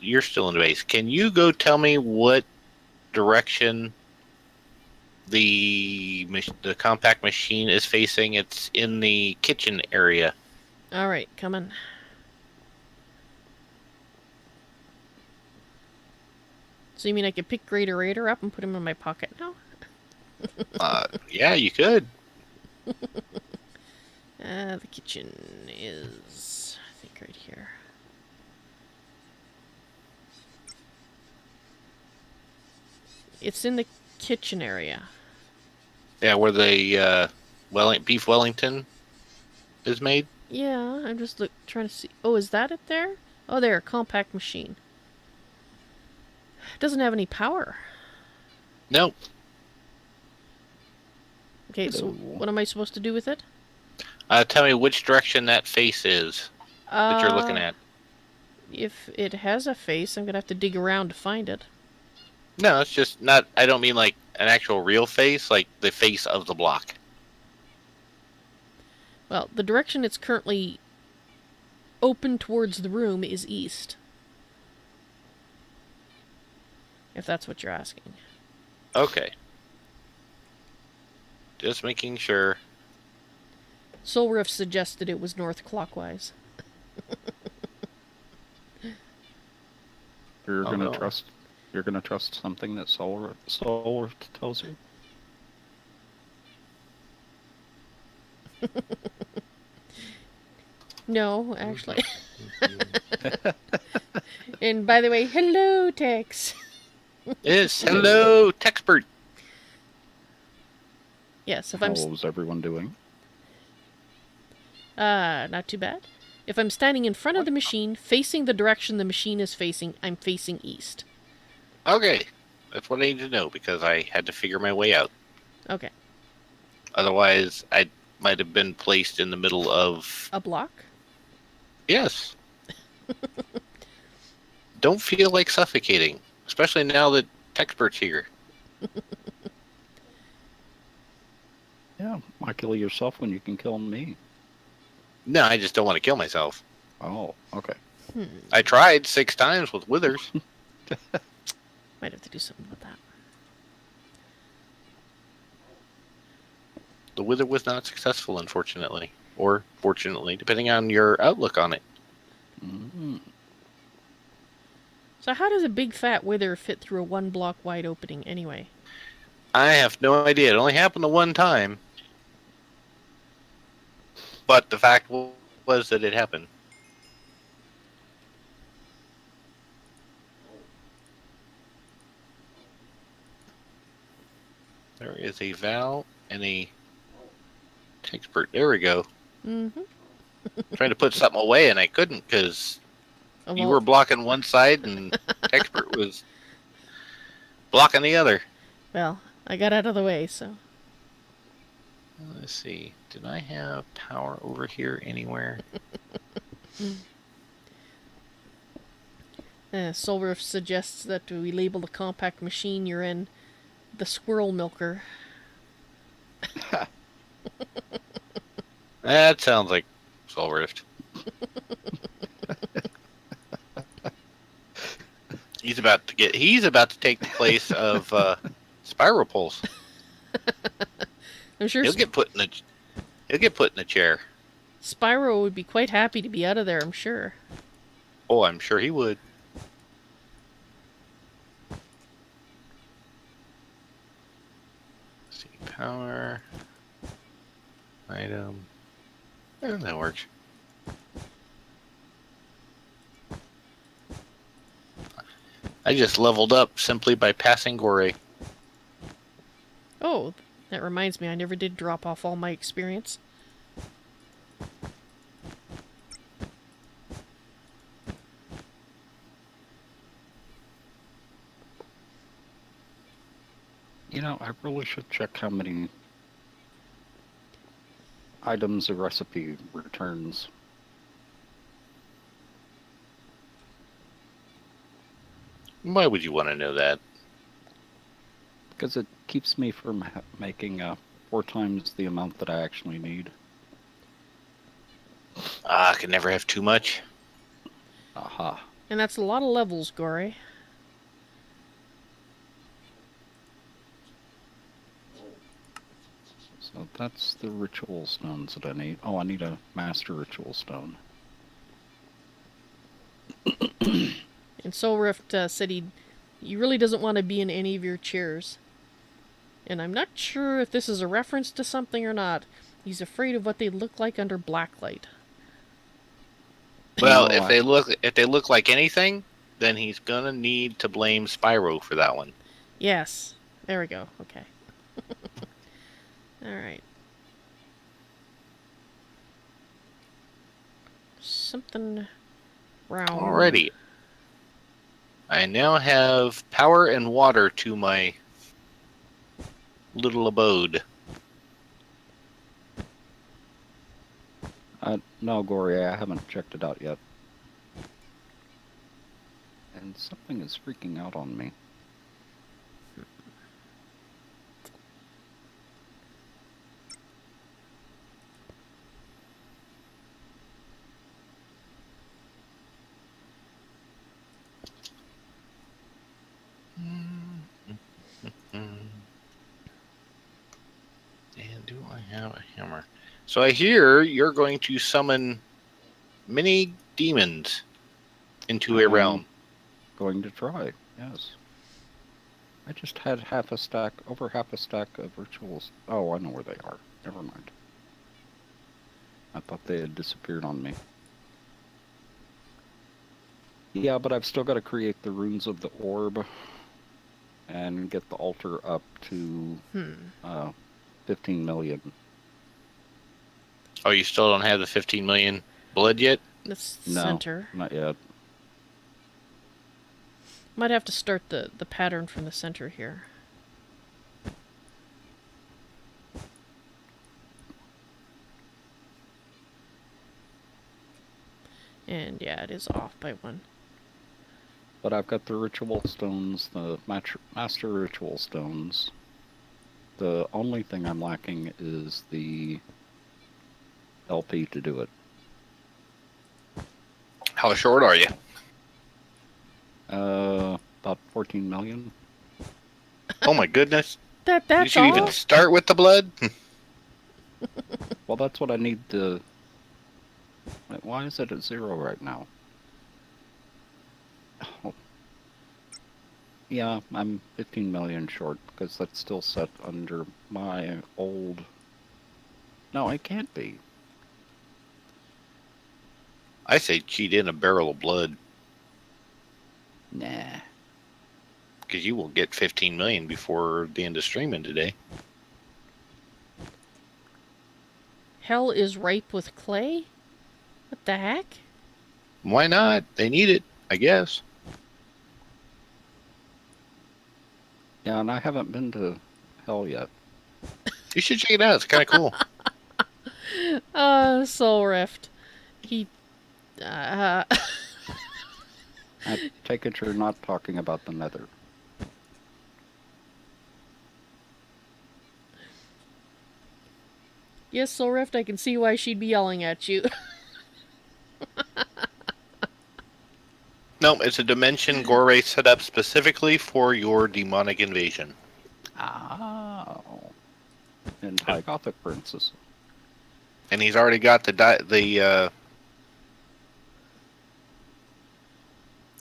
You're still in the base. Can you go tell me what direction the compact machine is facing? It's in the kitchen area. Alright, coming. So you mean I could pick Greater Raider up and put him in my pocket now? Yeah, you could. The kitchen is, I think, right here. It's in the kitchen area. Yeah, where the beef Wellington is made. Yeah, I'm just trying to see. Oh, is that it there? Oh, there, compact machine. It doesn't have any power. Nope. Okay, so what am I supposed to do with it? Tell me which direction that face is that you're looking at. If it has a face, I'm gonna have to dig around to find it. No, it's just not. I don't mean like an actual real face, like the face of the block. Well, the direction it's currently open towards the room is east. If that's what you're asking. Okay. Just making sure. Soul Rift suggested it was north clockwise. You're gonna trust something that Soul Rift tells you? No, actually. And by the way, hello, Tex. Yes, hello, Texpert. Yes, if How was everyone doing? not too bad. If I'm standing in front of the machine, facing the direction the machine is facing, I'm facing east. Okay, that's what I need to know because I had to figure my way out. Okay. Otherwise, I might have been placed in the middle of A block? Yes. Don't feel like suffocating, especially now that Texpert's here. Yeah, why kill yourself when you can kill me? No, I just don't want to kill myself. Oh, okay. I tried 6 times with withers. Might have to do something with that. The wither was not successful, unfortunately. Or fortunately, depending on your outlook on it. Mm-hmm. So how does a big fat wither fit through a 1 block wide opening anyway? I have no idea. It only happened the one time. But the fact was that it happened. There is a Val and a Expert. There we go. Mm-hmm. Trying to put something away and I couldn't because Oh, you well, were blocking one side and Expert was blocking the other. well, I got out of the way, so. Let's see. Did I have power over here anywhere? Solriff suggests that we label the compact machine you're in the squirrel milker. That sounds like Soul Rift. He's about to take the place of Spiral Pulse. I'm sure He'll get put in the chair. Spyro would be quite happy to be out of there, I'm sure. Oh, I'm sure he would. Let's see, power item. Yeah, that works. I just leveled up simply by passing Gore. Oh, that reminds me, I never did drop off all my experience. You know, I really should check how many items a recipe returns. Why would you want to know that? Because it keeps me from making 4 times the amount that I actually need. I can never have too much. Aha. And that's a lot of levels, Gore. So that's the ritual stones that I need. Oh, I need a master ritual stone. And Soul Rift said he really doesn't want to be in any of your chairs. And I'm not sure if this is a reference to something or not. He's afraid of what they look like under blacklight. Well, No, if they look like anything, then he's gonna need to blame Spyro for that one. Yes. There we go. Okay. Alright. Something round. Alrighty. I now have power and water to my little abode. no, Gory, I haven't checked it out yet. And something is freaking out on me. And do I have a hammer? So I hear you're going to summon many demons into a realm. Going to try, yes. I just had over half a stack of rituals. Oh, I know where they are. Never mind. I thought they had disappeared on me. Yeah, but I've still got to create the runes of the orb and get the altar up to 15 million. Oh, you still don't have the 15 million blood yet? The No, center. not yet. Might have to start the pattern from the center here. And yeah, it is off by 1. But I've got the ritual stones, the master ritual stones. The only thing I'm lacking is the LP to do it. How short are you? About 14 million. Oh my goodness. That's Did you all? even start with the blood? Well, that's what I need to... Why is it at 0 right now? Oh. Yeah, I'm 15 million short, because that's still set under my old... No, it can't be. I say cheat in a barrel of blood. Nah. because you will get 15 million before the end of streaming today. Hell is ripe with clay? What the heck? Why not? They need it, I guess. Yeah, and I haven't been to hell yet. You should check it out. It's kind of cool. Soul Rift. He, I take it you're not talking about the nether. yes, Soul Rift, I can see why she'd be yelling at you. No, it's a dimension Gore set up specifically for your demonic invasion. Oh. In High Gothic Princess. And he's already got the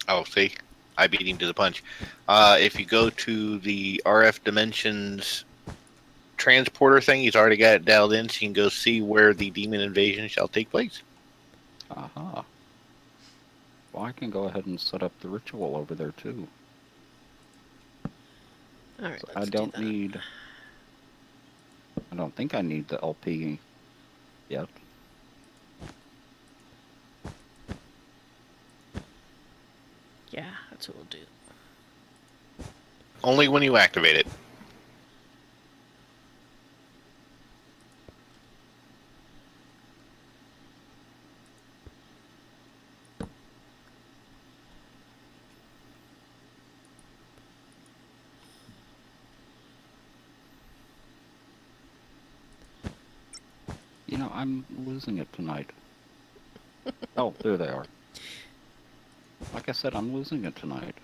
oh, see? I beat him to the punch. If you go to the RF Dimensions transporter thing, he's already got it dialed in, so you can go see where the demon invasion shall take place. Aha. Well, I can go ahead and set up the ritual over there, too. Alright, So let's I don't do that. need... I don't think I need the LP yet. Yeah, that's what we'll do. Only when you activate it. You know, I'm losing it tonight. Oh, there they are. Like I said, I'm losing it tonight.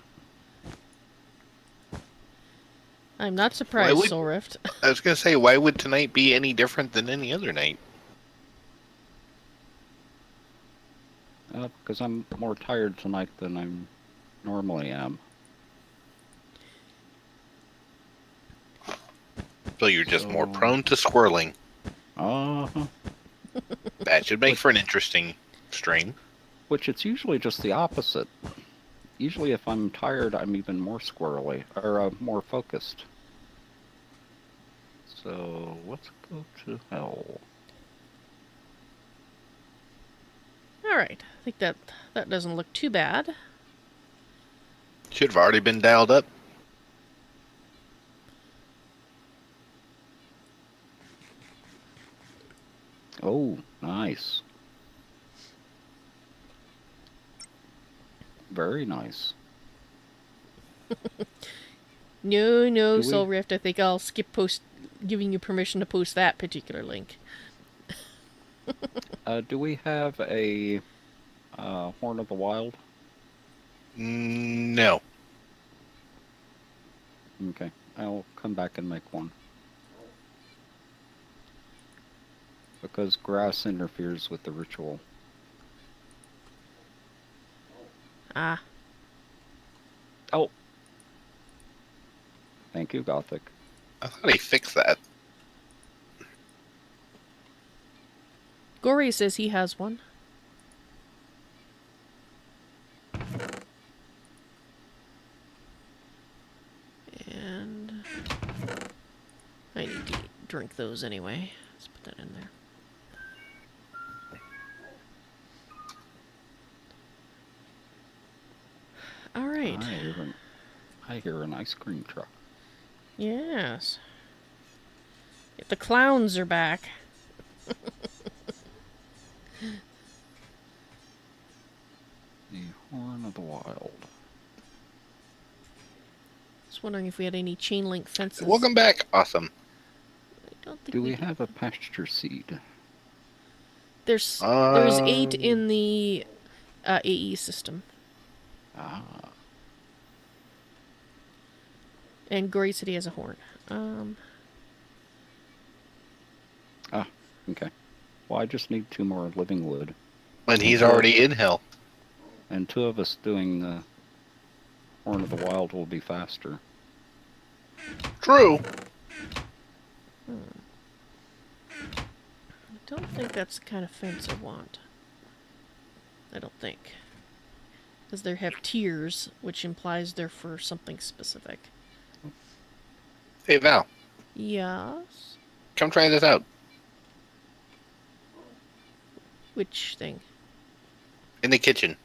I'm not surprised, Soul Rift. I was going to say, why would tonight be any different than any other night? Because I'm more tired tonight than I normally am. So you're just more prone to squirreling. Uh-huh. That should make for an interesting stream. Which it's usually just the opposite. Usually if I'm tired, I'm even more squirrely, or more focused. So, let's go to hell. Alright, I think that doesn't look too bad. Should have already been dialed up. Oh, nice. Very nice. No, Soul Rift, I think I'll skip giving you permission to post that particular link. Do we have a Horn of the Wild? No. Okay, I'll come back and make one. Because grass interferes with the ritual. Ah. Oh! Thank you, Gothic. I thought he fixed that. Gory says he has one. And I need to drink those anyway. Let's put that in there. All right. I hear an ice cream truck. Yes. The clowns are back. The Horn of the Wild. Just wondering if we had any chain link fences. Welcome back. Awesome. I don't think Do we have a pasture seed? There's 8 in the AE system. Ah. And Gory said he has a horn. Ah, okay. Well, I just need 2 more living wood. And he's already in hell. And 2 of us doing the Horn of the Wild will be faster. True. I don't think that's the kind of fence I want. I don't think. Because they have tiers, which implies they're for something specific. Hey, Val, Yes? come try this out. Which thing? In the kitchen.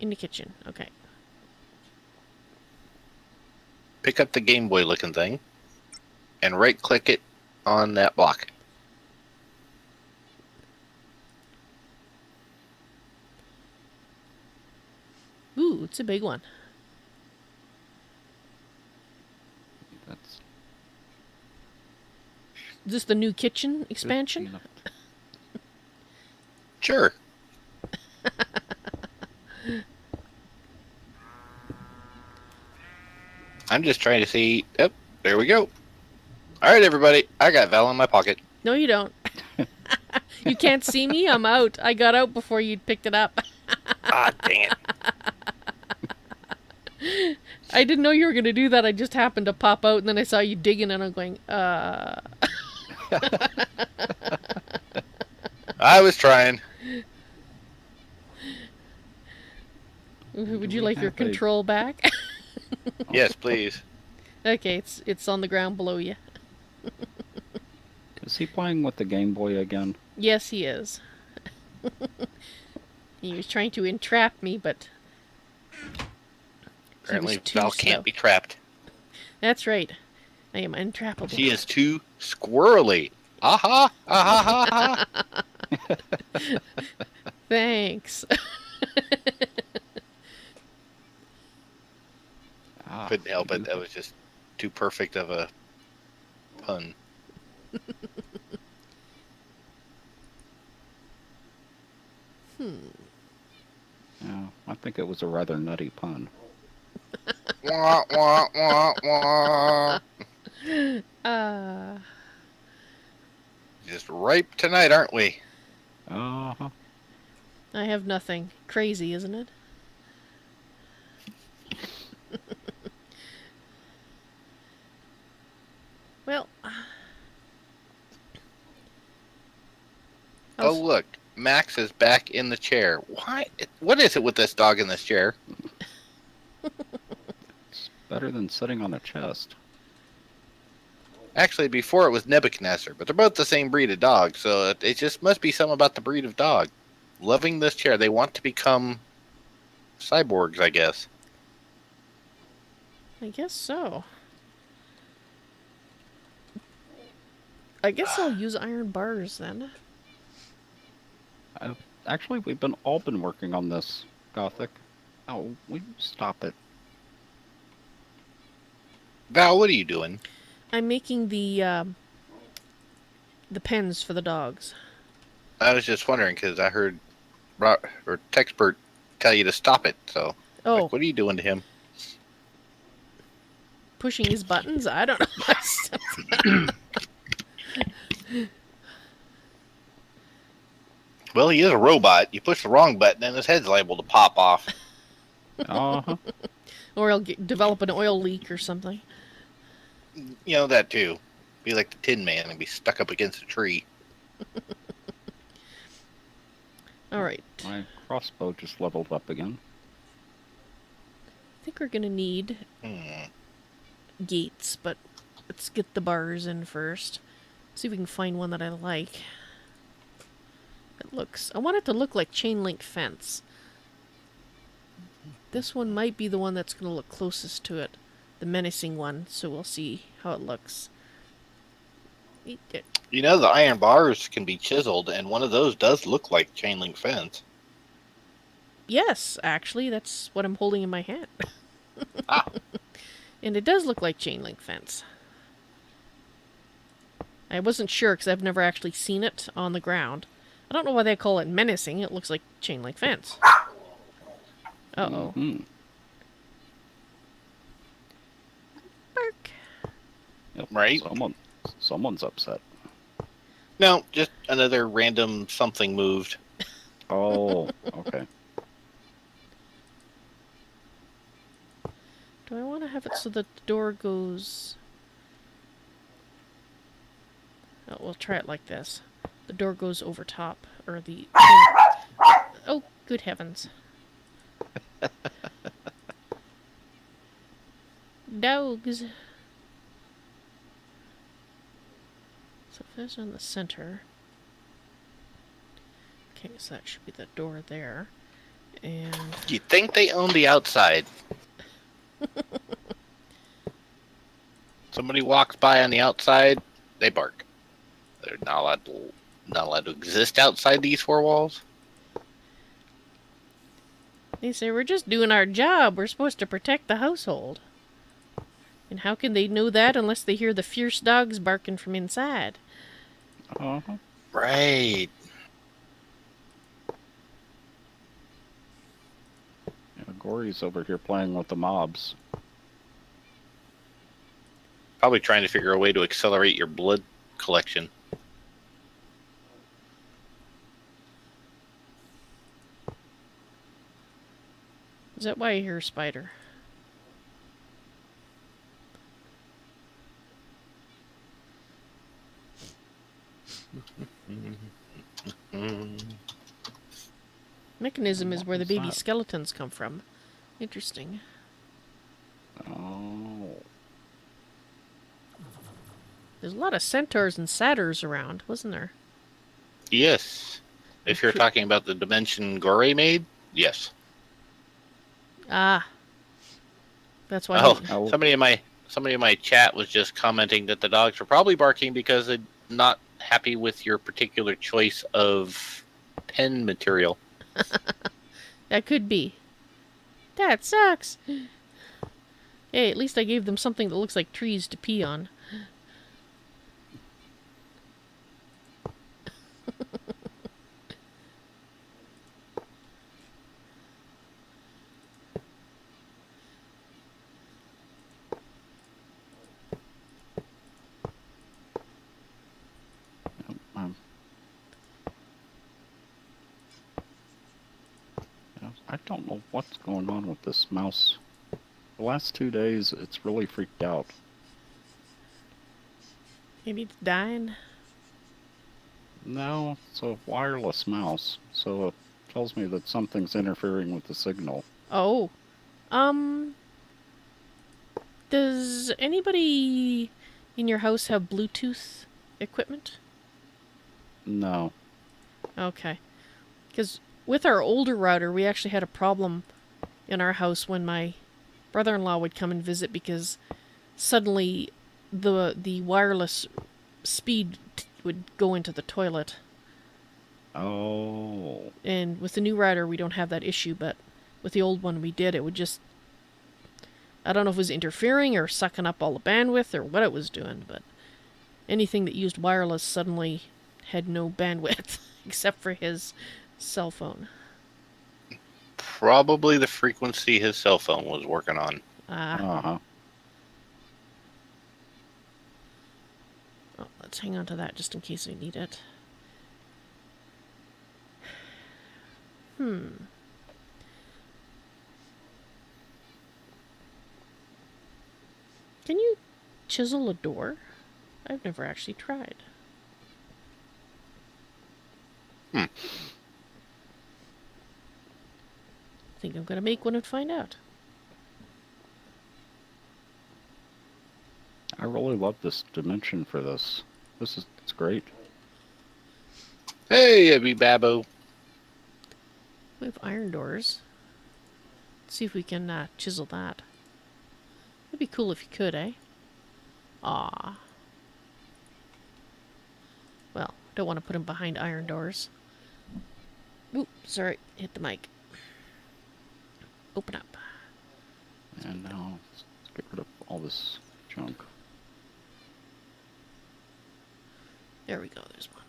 In the kitchen. Okay. Pick up the Game Boy looking thing and right click it on that block. Ooh, it's a big one. That's Is this the new kitchen expansion? enough. Sure. I'm just trying to see. Yep, there we go. All right, everybody. I got Val in my pocket. No, you don't. You can't see me? I'm out. I got out before you picked it up. Ah, dang it. I didn't know you were going to do that. I just happened to pop out, and then I saw you digging, and I'm going, I was trying. Would Do you we like your have a- control back? Yes, please. Okay, it's on the ground below you. Is he playing with the Game Boy again? Yes, he is. He was trying to entrap me, but Apparently, too Val slow. can't be trapped. That's right. I am untrappable. She is too squirrely. Aha! Aha! Ha! Ha! Thanks. Ah, Couldn't help you it. That was just too perfect of a pun. Yeah, I think it was a rather nutty pun. Wah, wah, wah, wah. Uh, Just ripe tonight, aren't we? Uh-huh. I have nothing. Crazy, isn't it? Well, Oh, look. Max is back in the chair. Why? What is it with this dog in this chair? It's better than sitting on a chest. Actually, before it was Nebuchadnezzar, but they're both the same breed of dog, so it just must be something about the breed of dog. Loving this chair. They want to become cyborgs, I guess. I guess so. I guess I'll use iron bars then. Actually, we've all been working on this, Gothic. Oh, will you stop it? Val, what are you doing? I'm making the pens for the dogs. I was just wondering because I heard Techspert tell you to stop it. So, Oh, like, what are you doing to him? pushing his buttons? I don't know. Well, he is a robot. You push the wrong button, and his head's liable to pop off. Uh-huh. Or he'll develop an oil leak or something. You know that too. Be like the Tin Man and be stuck up against a tree. Alright. My crossbow just leveled up again. I think we're gonna need gates, but let's get the bars in first. See if we can find one that I like. I want it to look like chain link fence. This one might be the one that's going to look closest to it. The menacing one, so we'll see how it looks. You know, the iron bars can be chiseled, and one of those does look like chain link fence. Yes, actually, that's what I'm holding in my hand. Ah. And it does look like chain link fence. I wasn't sure because I've never actually seen it on the ground. I don't know why they call it menacing. It looks like chain link fence. Uh-oh. Mm-hmm. Bark. Yep. Right? Someone's upset. No, just another random something moved. Oh, okay. Do I want to have it so that the door goes... Oh, we'll try it like this. The door goes over top, or the... Oh, good heavens. dogs. So if there's in the center. Okay, so that should be the door there. And You think they own the outside? Somebody walks by on the outside, they bark. They're not allowed to exist outside these four walls. they say, we're just doing our job. We're supposed to protect the household. And how can they know that unless they hear the fierce dogs barking from inside? Uh-huh. Right. Yeah, Gory's over here playing with the mobs. Probably trying to figure a way to accelerate your blood collection. Is that why I hear a spider? Mechanism is What where the was baby that? skeletons come from. Interesting. Oh. There's a lot of centaurs and satyrs around, wasn't there? Yes. If you're talking about the dimension Gore made, yes. Ah. That's why Oh, he... Oh. somebody in my chat was just commenting that the dogs are probably barking because they're not happy with your particular choice of pen material. That could be. That sucks! Hey, at least I gave them something that looks like trees to pee on. Um, I don't know what's going on with this mouse. The last 2 days, it's really freaked out. Maybe it's dying? No, it's a wireless mouse, so it tells me that something's interfering with the signal. Oh. Does anybody in your house have Bluetooth equipment? No. Okay. Because with our older router, we actually had a problem in our house when my brother-in-law would come and visit because suddenly the wireless speed would go into the toilet. Oh. And with the new router, we don't have that issue, but with the old one we did. It would just... I don't know if it was interfering or sucking up all the bandwidth or what it was doing, but anything that used wireless suddenly had no bandwidth except for his cell phone. Probably the frequency his cell phone was working on. Uh-huh. Oh, let's hang on to that just in case we need it. Can you chisel a door? I've never actually tried. Hmm. I think I'm gonna make one and find out. I really love this dimension for this. It's great. Hey, Abby Babbo. We have iron doors. Let's see if we can chisel that. It'd be cool if you could, eh? Ah. Well, don't want to put him behind iron doors. Oop, sorry, hit the mic. Open up. And now let's get rid of all this junk. There we go, there's one.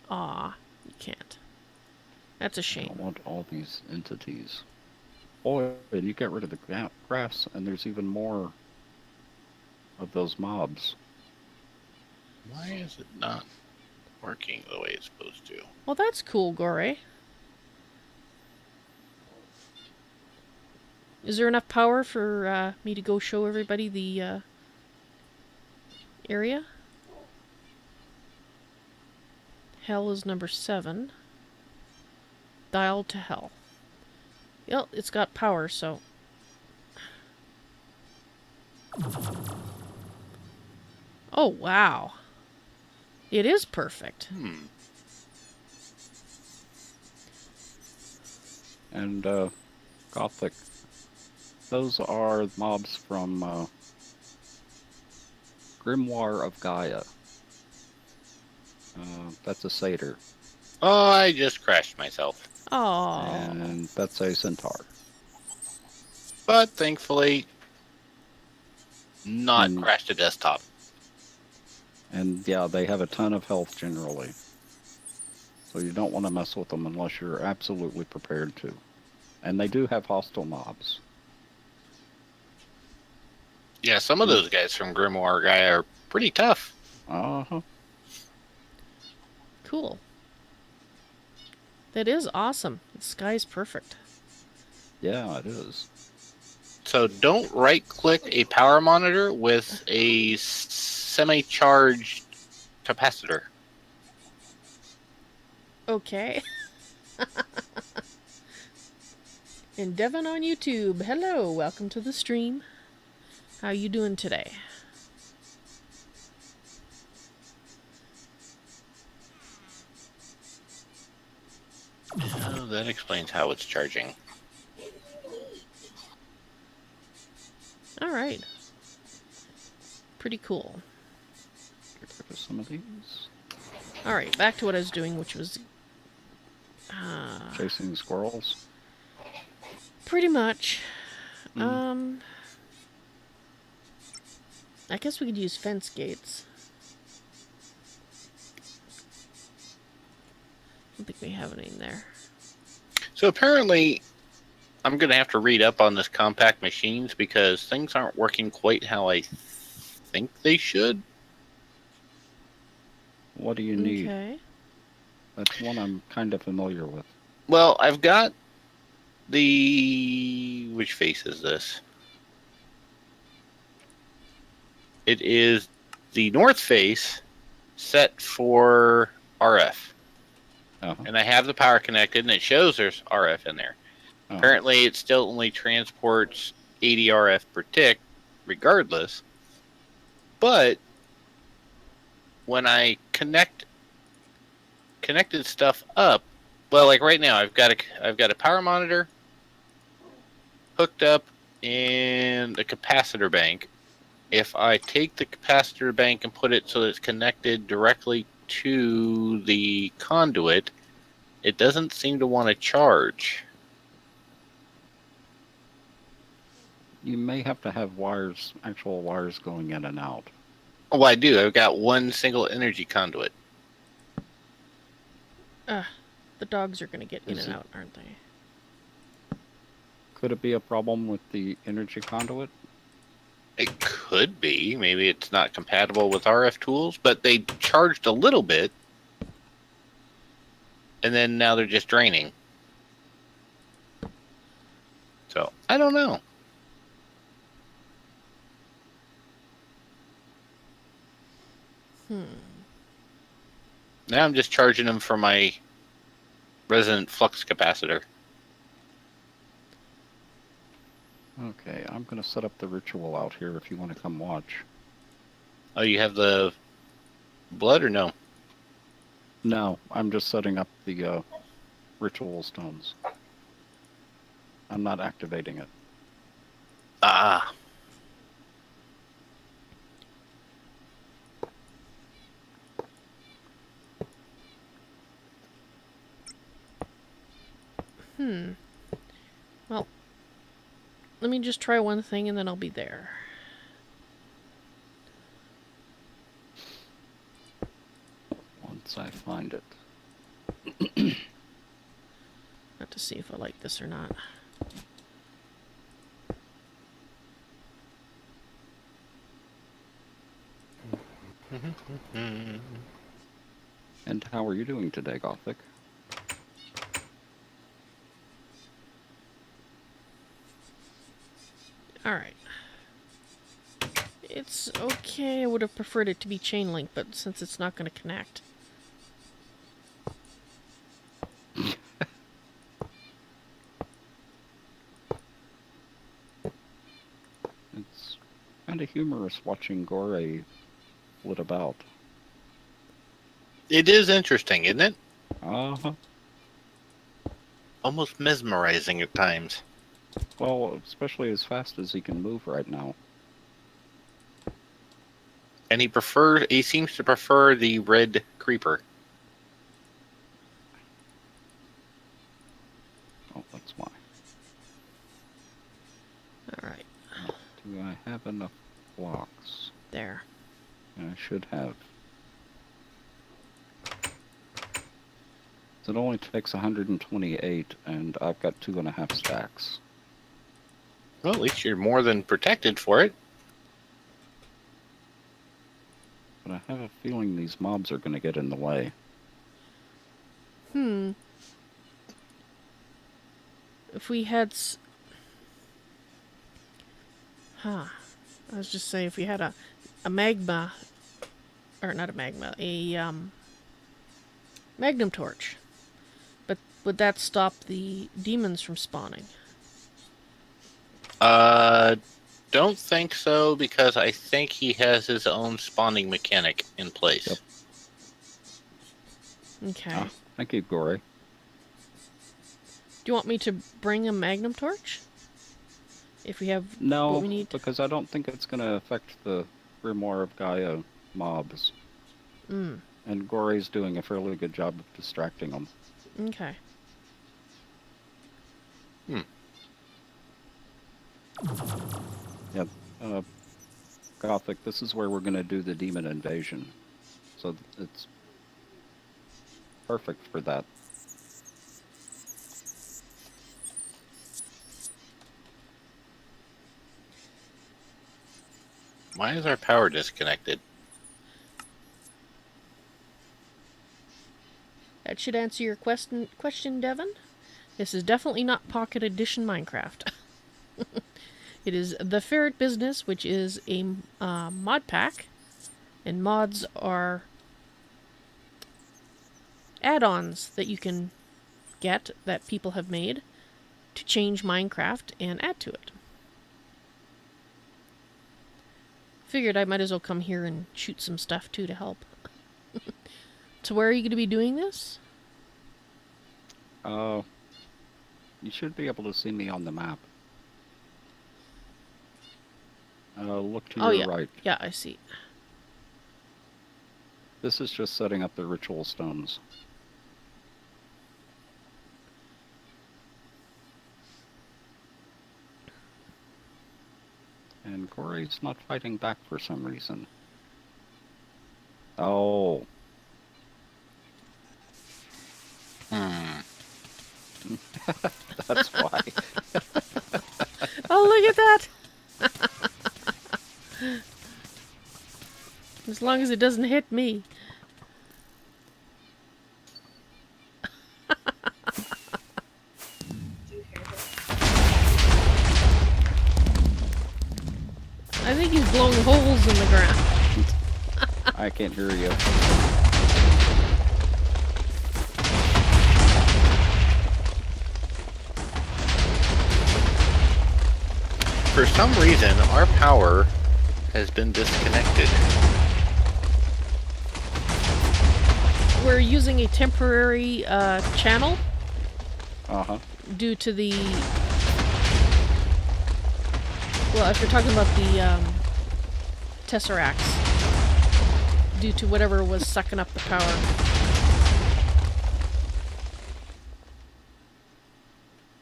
Aw, you can't. That's a I shame. don't want all these entities. Oh, and you get rid of the grass, and there's even more of those mobs. Why is it not working the way it's supposed to? Well, that's cool, Gore. Is there enough power for me to go show everybody the area? Hell is number 7. dialed to hell. Yep, it's got power, so... Oh, wow. It is perfect. And, Gothic. Those are mobs from, Grimoire of Gaia. That's a satyr. Oh, I just crashed myself. Oh. And that's a centaur. But thankfully, not And- crashed a desktop. And yeah, they have a ton of health generally. So you don't want to mess with them unless you're absolutely prepared to. And they do have hostile mobs. Yeah, some of those guys from Grimoire Guy are pretty tough. Uh-huh. Cool. That is awesome. The sky's perfect. Yeah, it is. So don't right-click a power monitor with a semi-charged capacitor. Okay. And Devin on YouTube. Hello, welcome to the stream. How you doing today? Oh, that explains how it's charging. Alright. Pretty cool. Get rid of some of these. Alright, back to what I was doing, which was... Chasing squirrels. pretty much. I guess we could use fence gates. I don't think we have any in there. So apparently, I'm going to have to read up on this compact machines because things aren't working quite how I think they should. What do you need? Okay. That's one I'm kind of familiar with. Well, I've got the... Which face is this? It is the north face set for RF. Uh-huh. And I have the power connected, and it shows there's RF in there. Uh-huh. Apparently, it still only transports 80 RF per tick, regardless. But when I connected stuff up, well, like right now, I've got a power monitor hooked up in a capacitor bank. If I take the capacitor bank and put it so that it's connected directly to the conduit, it doesn't seem to want to charge. You may have to have wires, actual wires going in and out. Oh, I do. I've got one single energy conduit. The dogs are going to get in Is and it- out, aren't they? Could it be a problem with the energy conduit? It could be. Maybe it's not compatible with RF tools, but they charged a little bit, and then now they're just draining. So, I don't know. Now I'm just charging them for my resonant flux capacitor. Okay, I'm going to set up the ritual out here if you want to come watch. Oh, you have the blood or no? No, I'm just setting up the ritual stones. I'm not activating it. Ah. Well, let me just try one thing and then I'll be there. Once I find it. Not to see if I like this or not. And how are you doing today, Gothic? Alright. It's okay. I would have preferred it to be chain link, but since it's not going to connect. kind of humorous watching Gore flit about. It is interesting, isn't it? Uh-huh. Almost mesmerizing at times. Well, especially as fast as he can move right now. And he seems to prefer the red creeper. Oh, that's why. Alright, Do I have enough blocks? there. I should have. So it only takes 128, and I've got 2.5 stacks. Well, at least you're more than protected for it. But I have a feeling these mobs are going to get in the way. If we had... I was just saying, if we had a magma... Or not a magma, a magnum torch. But would that stop the demons from spawning? Don't think so, because I think he has his own spawning mechanic in place. Yep. Okay. Ah, thank you, Gore. Do you want me to bring a magnum torch? If we have No, what we need? because I don't think it's going to affect the Grimoire of Gaia mobs. And Gore's doing a fairly good job of distracting them. Okay. Yeah, Gothic, this is where we're going to do the demon invasion. So it's perfect for that. Why is our power disconnected? That should answer your question, Devin. This is definitely not Pocket Edition Minecraft. It is the Ferret Business, which is a mod pack. And mods are add-ons that you can get that people have made to change Minecraft and add to it. Figured I might as well come here and shoot some stuff too to help. So where are you going to be doing this? You should be able to see me on the map. Look to your right. Yeah, I see. This is just setting up the ritual stones. And Gore's not fighting back for some reason. Oh. That's why. Oh, look at that! As long as it doesn't hit me. I think he's blowing holes in the ground. I can't hear you. For some reason, our power has been disconnected. We're using a temporary channel Uh-huh. due to the... Well, if you're talking about the Tesseracts, due to whatever was sucking up the power.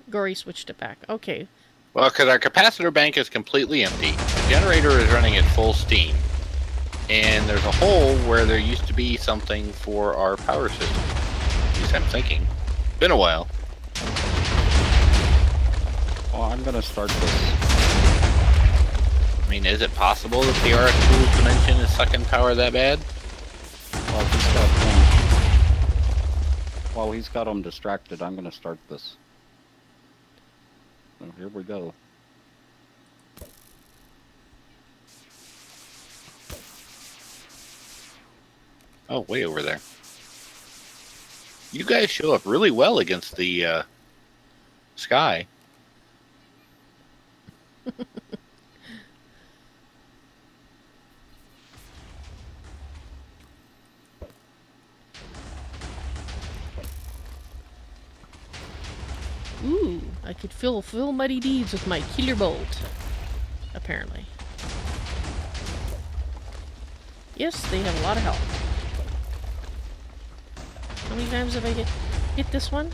Gory switched it back. Okay. Well, because our capacitor bank is completely empty. The generator is running at full steam. And there's a hole where there used to be something for our power system. At least I'm thinking. Been a while. Well, I'm gonna start this. I mean, is it possible that the RF Tools dimension is sucking power that bad? Well, while he's got him distracted, I'm gonna start this. So here we go. Oh, way over there. You guys show up really well against the sky. could fulfill mighty deeds with my killer bolt. Apparently. Yes, they have a lot of health. How many times have I hit this one?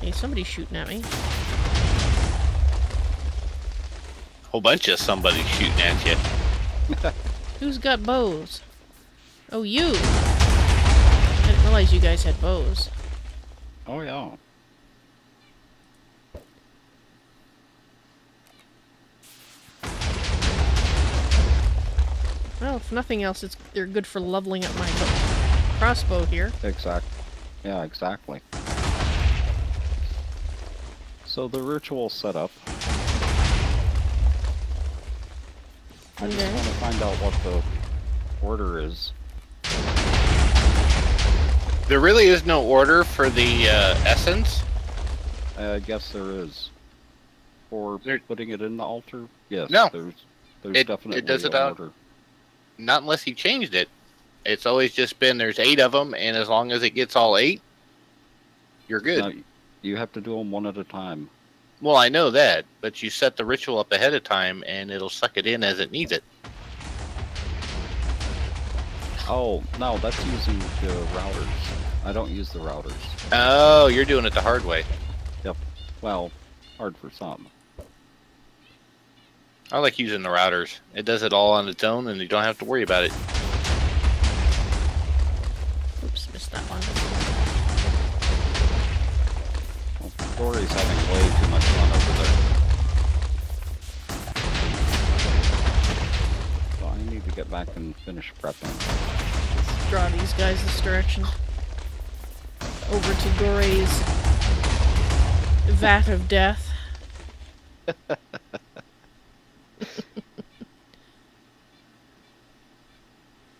Hey, somebody's shooting at me. Whole bunch of somebody shooting at you. Who's got bows? Oh, you! I didn't realize you guys had bows. Oh, yeah. Well, if nothing else, they're good for leveling up my crossbow here. Yeah, exactly. So the ritual setup. I just want to find out what the order is. There really is no order for the essence. I guess there is. For putting it in the altar? Yes, no. There's definitely it does an order. Not unless he changed it. It's always just been there's 8 of them, and as long as it gets all 8, you're good. No, you have to do them one at a time. Well, I know that, but you set the ritual up ahead of time, and it'll suck it in as it needs it. Oh, no, that's using the routers. I don't use the routers. Oh, you're doing it the hard way. Yep. Well, hard for some. I like using the routers. It does it all on its own, and you don't have to worry about it. Oops, missed that one. Well, Dory's having way too much fun over there. So I need to get back and finish prepping. Let's draw these guys this direction. Over to Gore's vat of death.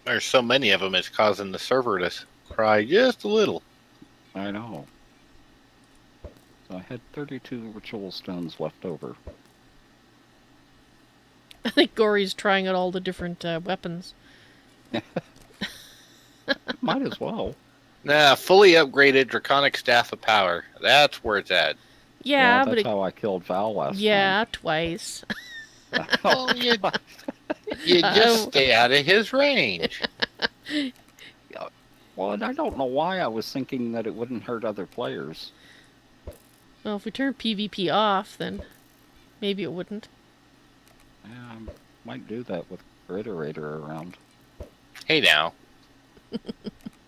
There's so many of them, it's causing the server to cry just a little. I know. So I had 32 ritual stones left over. I think Gory's trying out all the different weapons. Might as well. Nah, fully upgraded Draconic Staff of Power. That's where it's at. Yeah, well, but that's how I killed Val last time. Yeah, twice. Oh, you just stay out of his range. Well, and I don't know why I was thinking that it wouldn't hurt other players. Well, if we turn PvP off, then maybe it wouldn't. Yeah, I might do that with Iterator around. Hey now.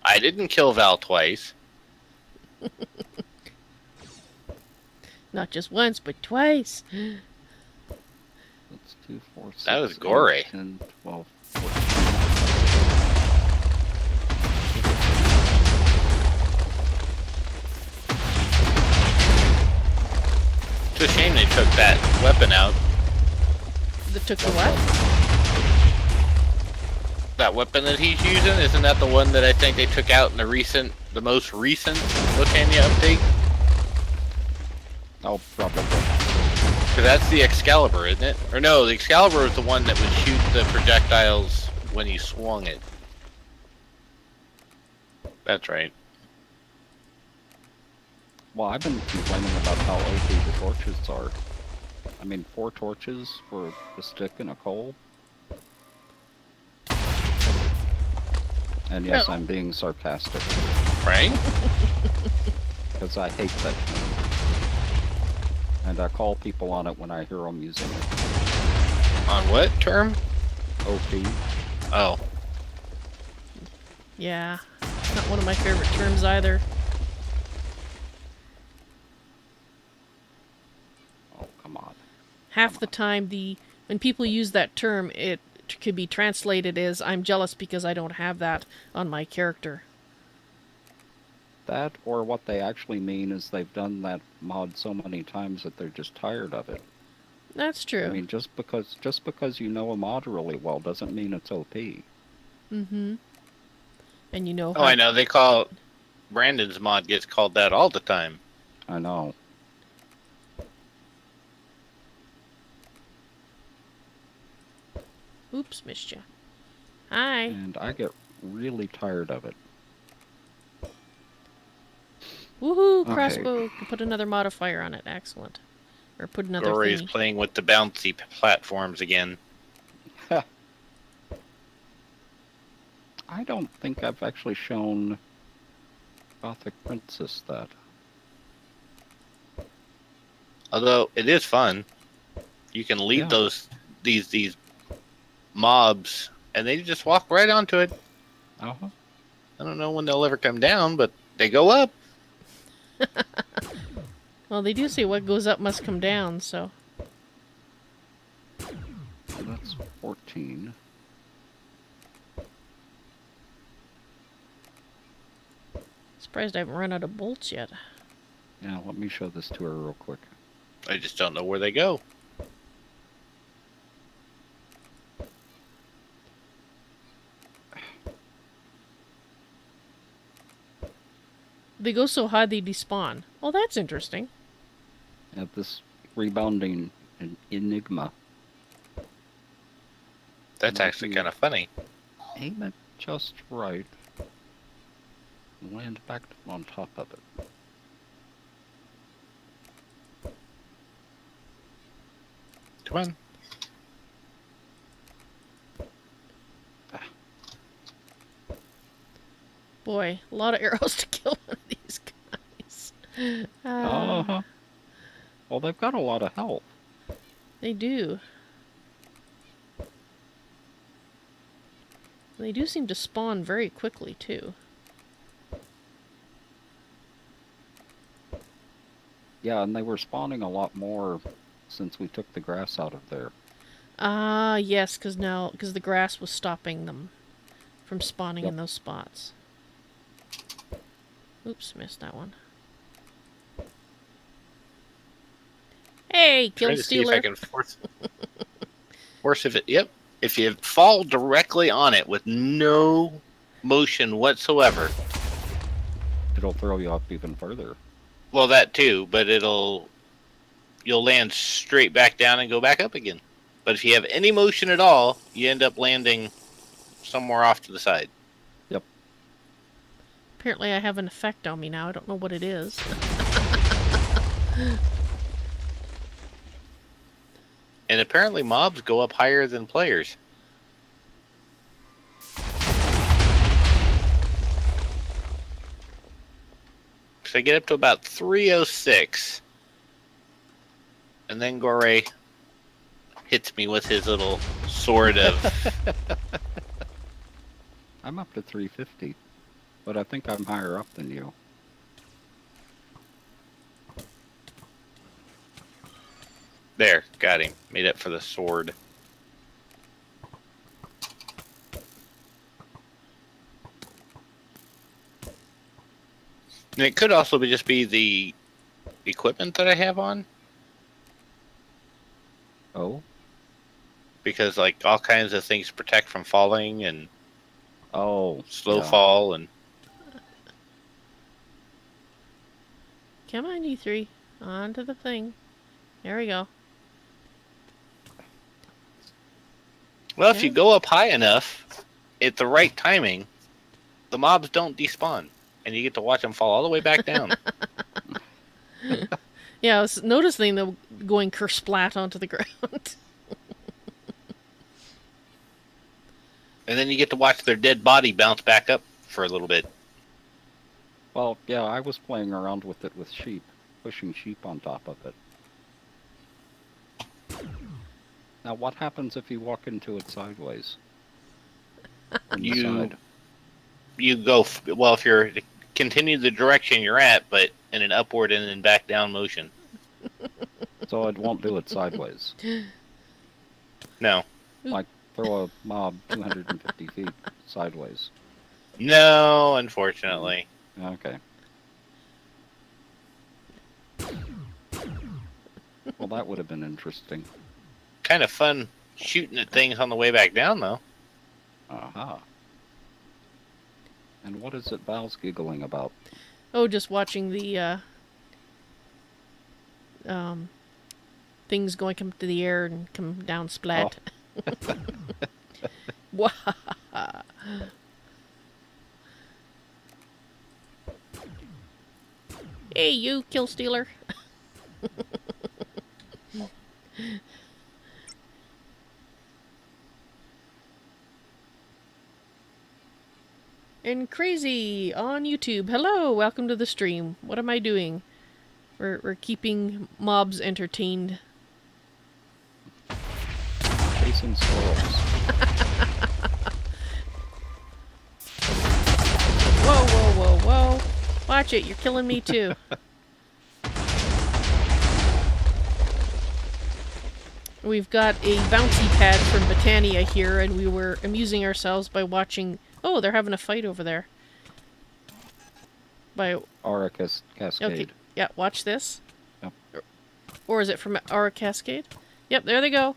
I didn't kill Val twice. Not just once, but twice. That's 2, 4, 6, That was gory. 8, 10, 12, 14. It's a shame they took that weapon out. That took the what? That weapon that he's using, isn't that the one that I think they took out in the most recent Botania update? Oh, probably. Because that's the Excalibur, isn't it? Or no, the Excalibur is the one that would shoot the projectiles when you swung it. That's right. Well, I've been complaining about how OP the torches are. I mean, 4 torches for a stick and a coal. And yes, I'm being sarcastic. Right? Because I hate that term. And I call people on it when I hear them using it. On what term? OP. Oh. Yeah, not one of my favorite terms either. Oh, come on. Half the time, when people use that term, it could be translated as "I'm jealous because I don't have that on my character." That, or what they actually mean is they've done that mod so many times that they're just tired of it. That's true. I mean, just because you know a mod really well doesn't mean it's OP. Mm-hmm. And you know Oh, I know. They call Brandon's mod gets called that all the time. I know. Oops, missed ya. Hi. And I get really tired of it. Woohoo! Okay. Crossbow. Can put another modifier on it. Excellent. Or put another Rory's thingy. playing with the bouncy platforms again. I don't think I've actually shown Gothic Princess that. Although it is fun. You can lead Yeah. these mobs, and they just walk right onto it. Uh-huh. I don't know when they'll ever come down, but they go up. Well, they do say what goes up must come down, so. So that's 14. Surprised I haven't run out of bolts yet. Yeah, let me show this to her real quick. I just don't know where they go. They go so high they despawn. Oh, that's interesting. At this rebounding enigma. That's actually kind of funny. Aim it just right. And land back on top of it. Come on. Boy, a lot of arrows to kill one of these guys. Uh-huh. Well, they've got a lot of health. They do. They do seem to spawn very quickly, too. Yeah, and they were spawning a lot more since we took the grass out of there. Ah, yes, because the grass was stopping them from spawning Yep. in those spots. Oops, missed that one. Hey, Try kill to see if I stealer. can force if it. Yep. If you fall directly on it with no motion whatsoever. It'll throw you up even further. Well, that too, but you'll land straight back down and go back up again. But if you have any motion at all, you end up landing somewhere off to the side. Yep. Apparently I have an effect on me now. I don't know what it is. And apparently mobs go up higher than players. So I get up to about 306. And then Gore hits me with his little sword of... I'm up to 350, but I think I'm higher up than you. There, got him. Made up for the sword. And it could also just be the equipment that I have on. Oh? Because like all kinds of things protect from falling and Oh, slow yeah. fall and... Come on, you three. Onto the thing. There we go. Well, if Yeah. you go up high enough, at the right timing, the mobs don't despawn. And you get to watch them fall all the way back down. Yeah, I was noticing them going kersplat onto the ground. And then you get to watch their dead body bounce back up for a little bit. Well, yeah, I was playing around with it with sheep, pushing sheep on top of it. Now, what happens if you walk into it sideways? From the side? You go... Well, if you're... Continue the direction you're at, but in an upward and then back down motion. So it won't do it sideways. No. Like, throw a mob 250 feet sideways. No, unfortunately. Okay. Well, that would have been interesting. Kind of fun shooting at things on the way back down, though. Aha. And what is it Val's giggling about? Oh, just watching the things going up to the air and come down splat. Wah. Hey, you kill stealer. And Crazy on YouTube. Hello, welcome to the stream. What am I doing? We're keeping mobs entertained. Chasing squirrels. Whoa, whoa, whoa, whoa. Watch it, you're killing me too. We've got a bouncy pad from Botania here, and we were amusing ourselves by watching... Oh, they're having a fight over there. By... Aura Cascade. Okay, yeah, watch this. Yep. Or is it from Aura Cascade? Yep, there they go.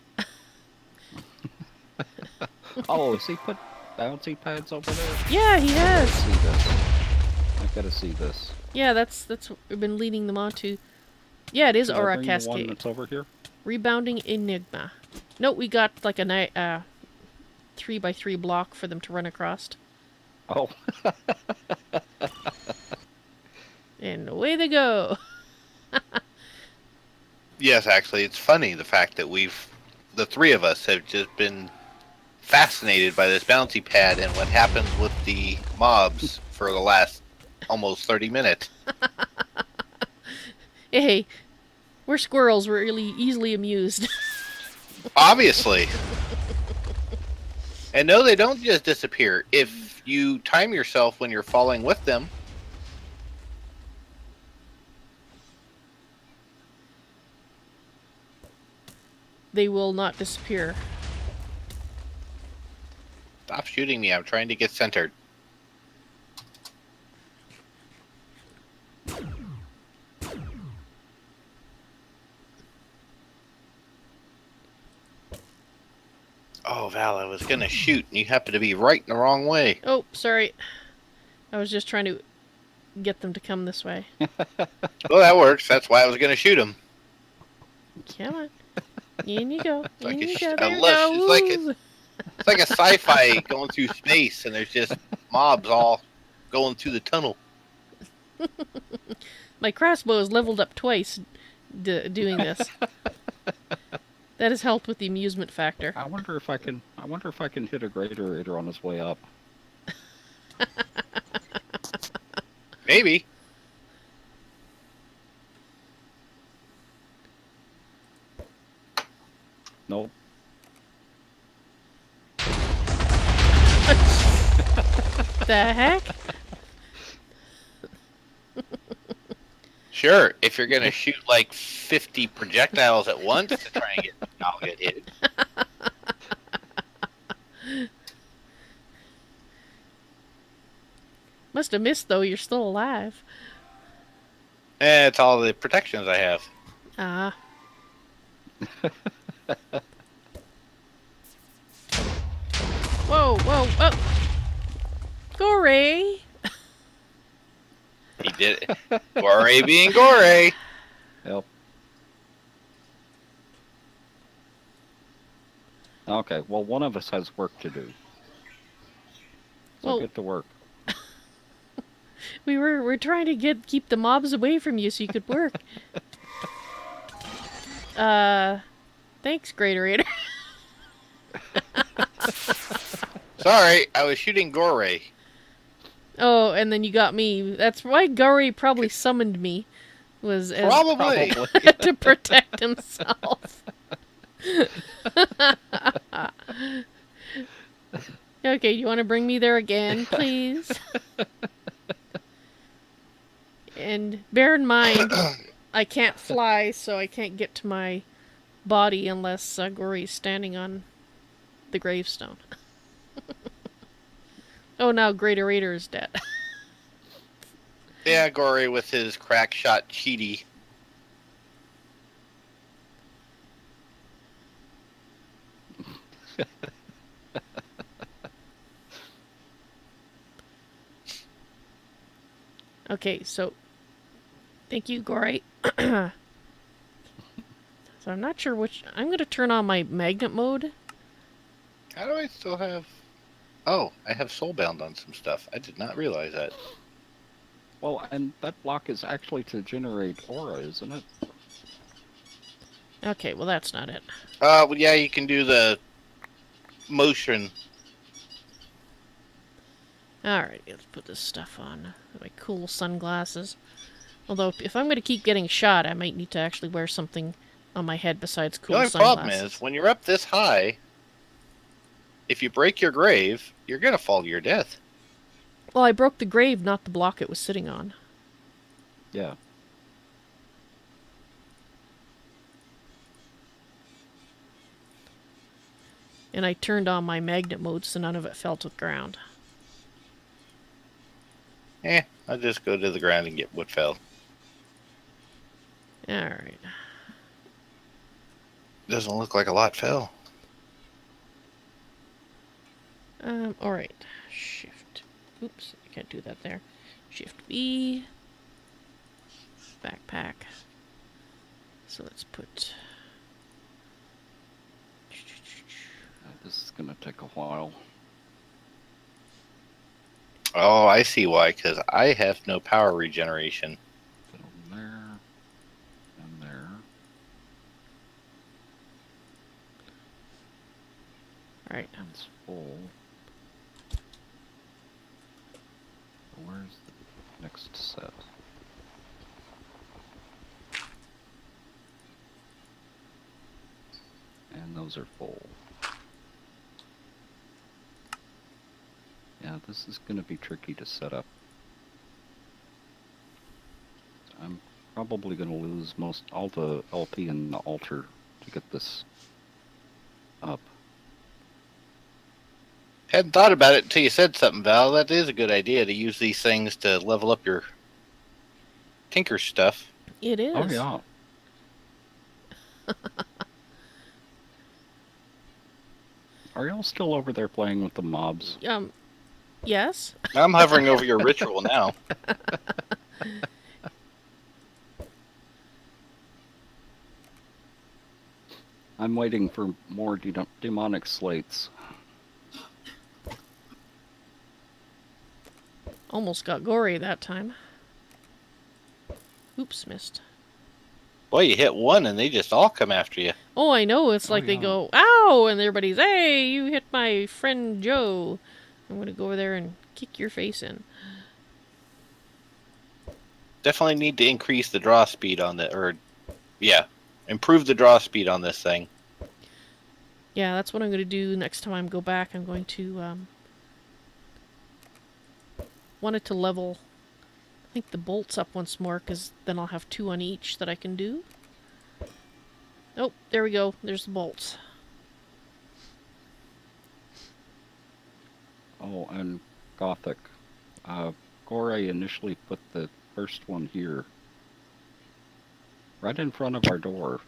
Oh, has he put bouncy pads over there? Yeah, he has. See this. I gotta see this. Yeah, that's what we've been leading them on to. Yeah, it is Can I Aura bring the one Cascade. that's over here? Rebounding Enigma. Nope, we got like a 3x3 block for them to run across. Oh. And away they go. Yes, actually, it's funny the fact that the three of us have just been fascinated by this bouncy pad and what happens with the mobs for the last almost 30 minutes. Hey, we're squirrels. We're really easily amused. Obviously. And no, they don't just disappear. If you time yourself when you're falling with them, They will not disappear. stop shooting me. I'm trying to get centered. Oh, Val, I was going to shoot, and you happen to be right in the wrong way. Oh, sorry. I was just trying to get them to come this way. Well, that works. That's why I was going to shoot him. Come on. In you go. It's like In a you sh- go. a There you lush- go. it's like Woo. It's like a sci-fi going through space, and there's just mobs all going through the tunnel. My crossbow is leveled up twice doing this. That has helped with the amusement factor. I wonder if I can hit a grader on his way up. Maybe. Nope. The heck? Sure, if you're going to shoot like 50 projectiles at once to try and I'll get hit. Must have missed though. You're still alive. It's all the protections I have. Ah. Whoa, whoa, whoa! Gory! He did it. Gore being Gore. Yep. Okay, well, one of us has work to do. So Well- get to work. We're trying to keep the mobs away from you so you could work. Thanks, Graderator. Sorry, I was shooting Gore. Oh, and then you got me. That's why Gary probably summoned me. Was as Probably. to protect himself. Okay, you want to bring me there again, please? And bear in mind, I can't fly, so I can't get to my body unless Gory's standing on the gravestone. Oh, now Graderator is dead. Yeah, Gore with his crack shot cheaty. Okay, so thank you, Gory. So I'm not sure which. I'm going to turn on my magnet mode. How do I still have... Oh, I have soulbound on some stuff. I did not realize that. Well, and that block is actually to generate aura, isn't it? Okay, well that's not it. Well, yeah, you can do the motion. Alright, let's put this stuff on. My cool sunglasses. Although, if I'm going to keep getting shot, I might need to actually wear something on my head besides The cool only problem is, sunglasses. when you're up this high, if you break your grave, you're gonna fall to your death. Well, I broke the grave, not the block it was sitting on. Yeah. And I turned on my magnet mode so none of it fell to the ground. I'll just go to the ground and get what fell. Alright. Doesn't look like a lot fell. Alright. Shift. Oops, I can't do that there. Shift B. Backpack. So let's put... This is gonna take a while. Oh, I see why, because I have no power regeneration. Put them there. And there. Alright. One's full. Where's the next set? And those are full. Yeah, this is going to be tricky to set up. I'm probably going to lose all the LP and the altar to get this up. Hadn't thought about it until you said something, Val. That is a good idea to use these things to level up your tinker stuff. It is. Oh yeah. Are y'all still over there playing with the mobs? Yes? I'm hovering over your ritual now. I'm waiting for more demonic slates. Almost got gory that time. Oops, missed. Boy, you hit one and they just all come after you. Oh, I know. It's like they yeah. go, ow! And everybody's, hey, you hit my friend Joe. I'm going to go over there and kick your face in. Definitely need to increase the draw speed on improve the draw speed on this thing. Yeah, that's what I'm going to do next time I go back. I'm going to, want it to level, I think, the bolts up once more, because then I'll have 2 on each that I can do. Oh, there we go. There's the bolts. Oh, and Gothic. Gore initially put the first one here, right in front of our door,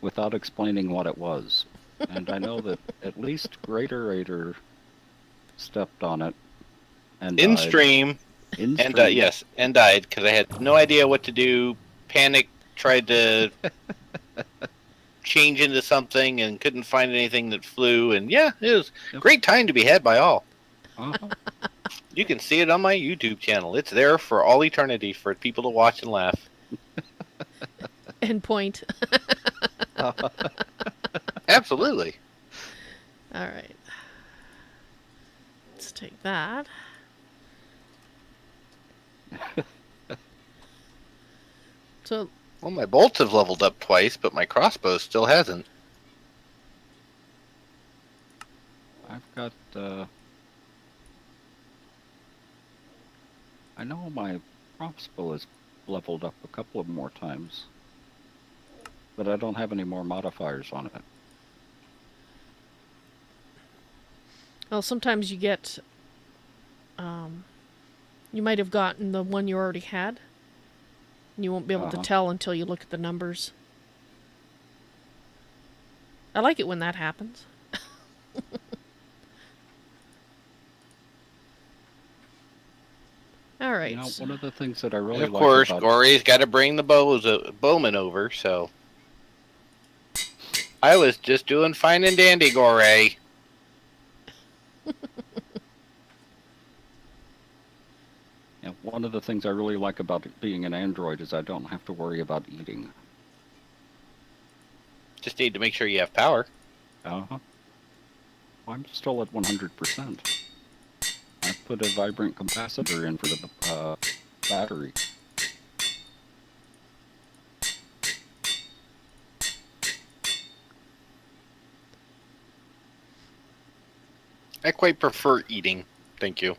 without explaining what it was. And I know that at least Greater Raider stepped on it and In died. stream, In and stream. yes, and died because I had no idea what to do. Panicked, tried to change into something and couldn't find anything that flew. And yeah, it was a great time to be had by all. Uh-huh. You can see it on my YouTube channel. It's there for all eternity for people to watch and laugh. And point. Absolutely. Alright. Let's take that. So, Well, my bolts have leveled up twice, but my crossbow still hasn't. I've got, I know my crossbow is leveled up a couple of more times, but I don't have any more modifiers on it. well, sometimes you get, you might have gotten the one you already had. And you won't be able to tell until you look at the numbers. I like it when that happens. Alright. You know, one of the things that I really And of like course, about... Gory's got to bring the bowman over, so... I was just doing fine and dandy, Gory. One of the things I really like about it being an Android is I don't have to worry about eating. Just need to make sure you have power. Uh-huh. I'm still at 100%. I put a vibrant capacitor in for the battery. I quite prefer eating. Thank you.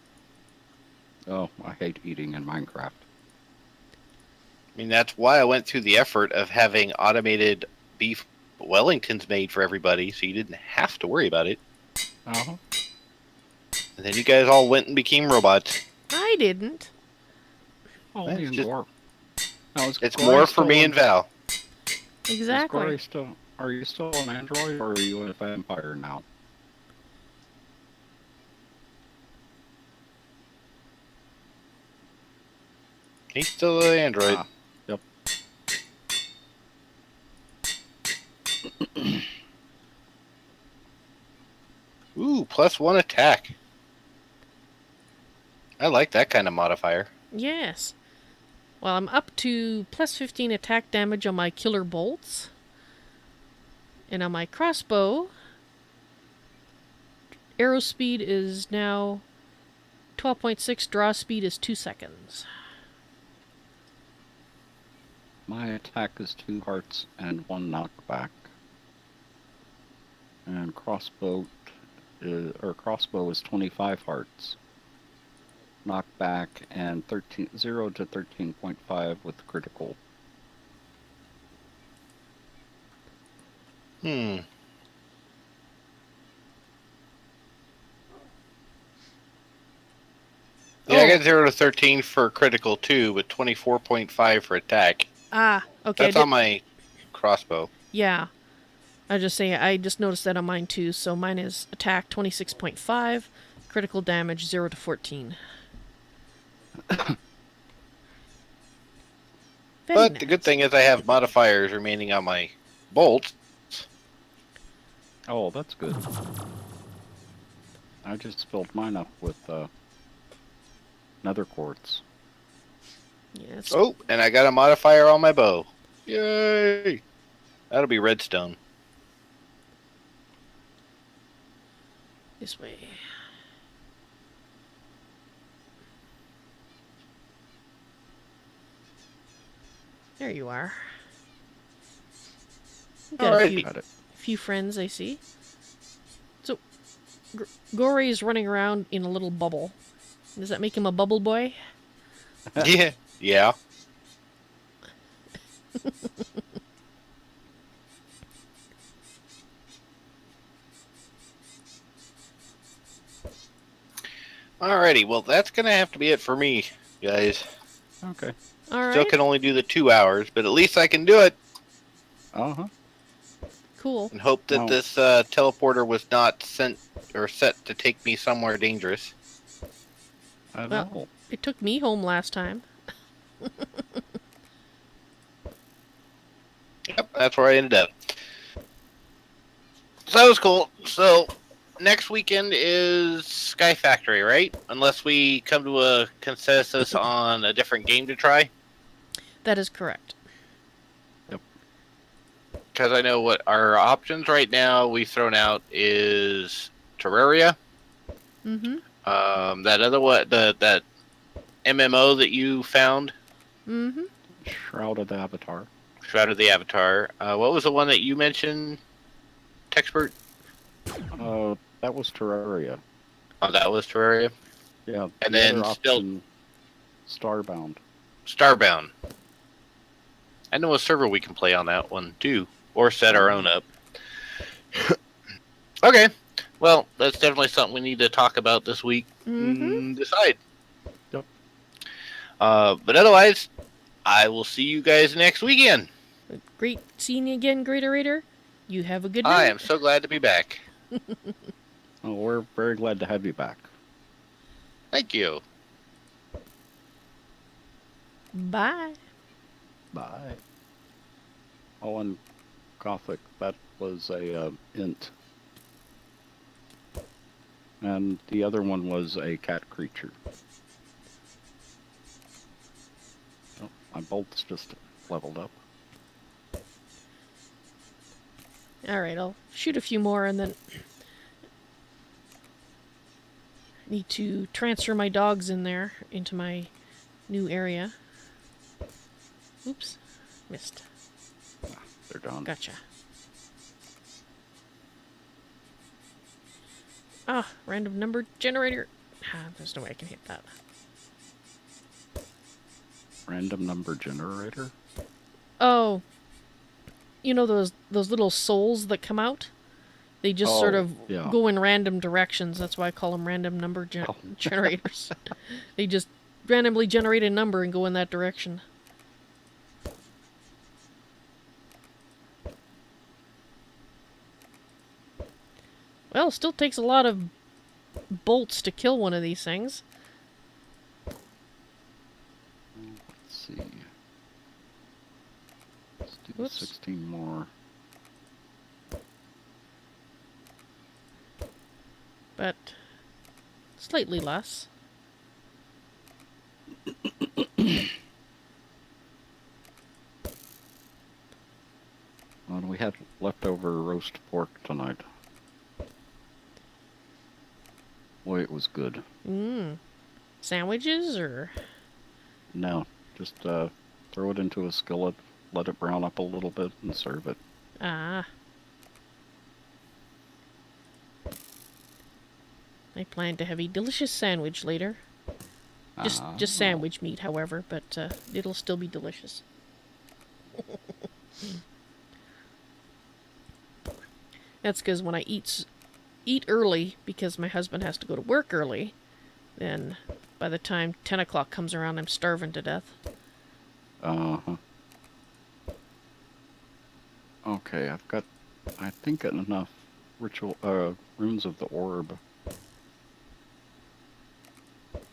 Oh, I hate eating in Minecraft. I mean, that's why I went through the effort of having automated beef Wellingtons made for everybody, so you didn't have to worry about it. Uh-huh. And then you guys all went and became robots. I didn't. Oh, It's me and just- Gore. Now, It's more for me and Val. Exactly. Are you still on Android, or are you a vampire now? He's still an android. Ah, yep. Ooh, +1 attack. I like that kind of modifier. Yes. Well, I'm up to +15 attack damage on my killer bolts. And on my crossbow, arrow speed is now 12.6, draw speed is 2 seconds. My attack is 2 hearts and 1 knockback. And crossbow is 25 hearts. Knockback and 0 to 13.5 with critical. Hmm. Yeah, I got 0 to 13 for critical too, but 24.5 for attack. Ah, okay. That's on my crossbow. Yeah. I was just saying, I just noticed that on mine too. So mine is attack 26.5, critical damage 0 to 14. But the good thing is I have modifiers remaining on my bolts. Oh, that's good. I just filled mine up with nether quartz. Yes. Oh, and I got a modifier on my bow. Yay! That'll be redstone. This way. There you are. You got Alright. a few friends, I see. So, Gory is running around in a little bubble. Does that make him a bubble boy? Yeah. Yeah. Alrighty, well that's gonna have to be it for me, guys. Okay. Alright. Still can only do the 2 hours, but at least I can do it. Uh-huh. Cool. And hope that this teleporter was not sent or set to take me somewhere dangerous. I Well, know. it took me home last time. Yep, that's where I ended up. So that was cool. So next weekend is Sky Factory, right? Unless we come to a consensus on a different game to try. That is correct. Because I know what our options right now we've thrown out is Terraria. Mm-hmm. That other one, that MMO that you found, Mm-hmm. Shroud of the Avatar. Shroud of the Avatar. What was the one that you mentioned, Techspert? That was Terraria. Oh, that was Terraria. Yeah. And the then other still option, Starbound. Starbound. I know a server we can play on that one too, or set our own up. Okay, well, that's definitely something we need to talk about this week. Mm-hmm. Decide. Yep. But otherwise, I will see you guys next weekend. Great seeing you again, Greaterator. You have a good I night. am so glad to be back. Oh, we're very glad to have you back. Thank you. Bye. Bye. Oh, and Gothic, that was a int. And the other one was a cat creature. My bolt's just leveled up. Alright, I'll shoot a few more and then need to transfer my dogs in there into my new area. Oops. Missed. They're done. Gotcha. Ah, random number generator. Ah, there's no way I can hit that. Random number generator? Oh. You know those little souls that come out? They just sort of go in random directions. That's why I call them random number generators. They just randomly generate a number and go in that direction. Well, still takes a lot of bolts to kill one of these things. Let's see. Let's do Whoops. 16 more. But slightly less. Well, we had leftover roast pork tonight. Boy, it was good. Sandwiches or? No, just throw it into a skillet, let it brown up a little bit, and serve it. Ah. I plan to have a delicious sandwich later. Just sandwich meat, however, but it'll still be delicious. That's because when I eat early, because my husband has to go to work early, then by the time 10 o'clock comes around, I'm starving to death. Uh-huh. Okay, I've got, I think, enough runes of the orb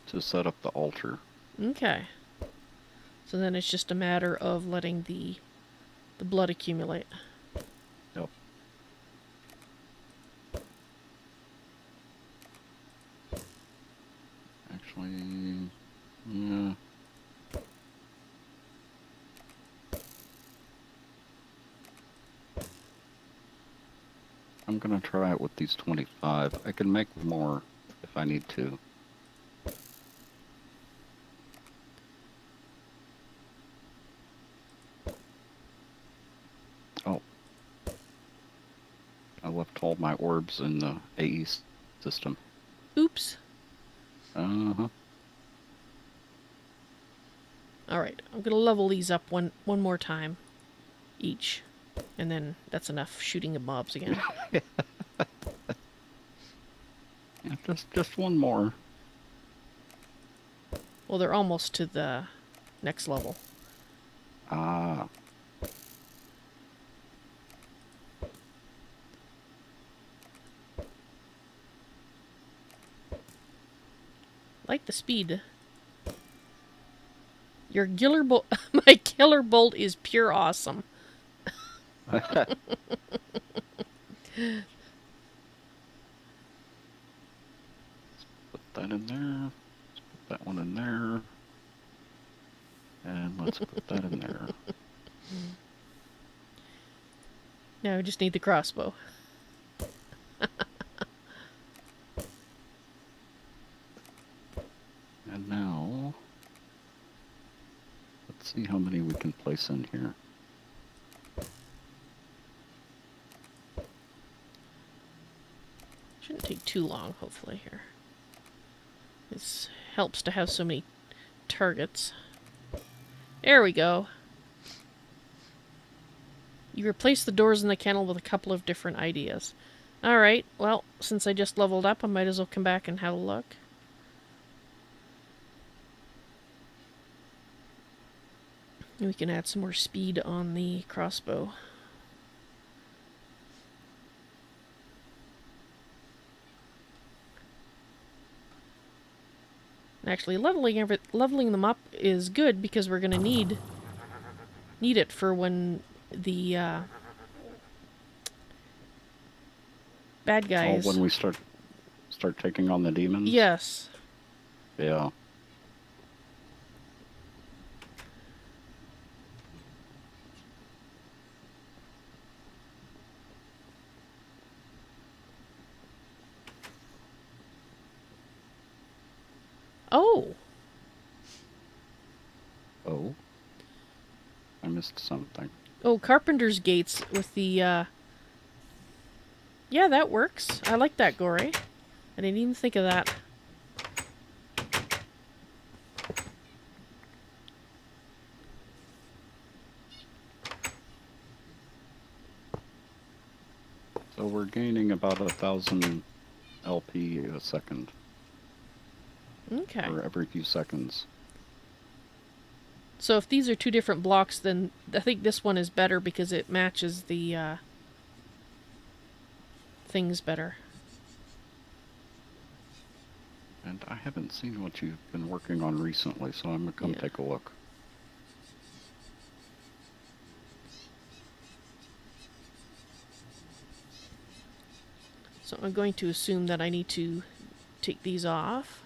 to set up the altar. Okay. So then it's just a matter of letting the blood accumulate. Yep. Actually, yeah. I'm gonna try it with these 25. I can make more if I need to. Oh. I left all my orbs in the AE system. Oops. Uh-huh. Alright, I'm gonna level these up one more time. Each. And then that's enough shooting of mobs again. Yeah, just one more. Well, they're almost to the next level. Ah. Like the speed. Your killer bolt, my killer bolt is pure awesome. Put that in there. Let's put that one in there. And let's put that in there. Now I just need the crossbow. And now, let's see how many we can place in here. Shouldn't take too long, hopefully, here. This helps to have so many targets. There we go. You replace the doors in the kennel with a couple of different ideas. Alright, well, since I just leveled up, I might as well come back and have a look. We can add some more speed on the crossbow. Actually, leveling them up is good because we're gonna need it for when the bad guys. Oh, when we start taking on the demons? Yes. Yeah. Oh, Oh, I missed something. oh, carpenter's gates with the, yeah, that works. I like that, Gore. I didn't even think of that. So we're gaining about 1,000 LP a second, Okay. or every few seconds. So if these are two different blocks, then I think this one is better because it matches the things better. And I haven't seen what you've been working on recently, so I'm gonna come take a look. So I'm going to assume that I need to take these off.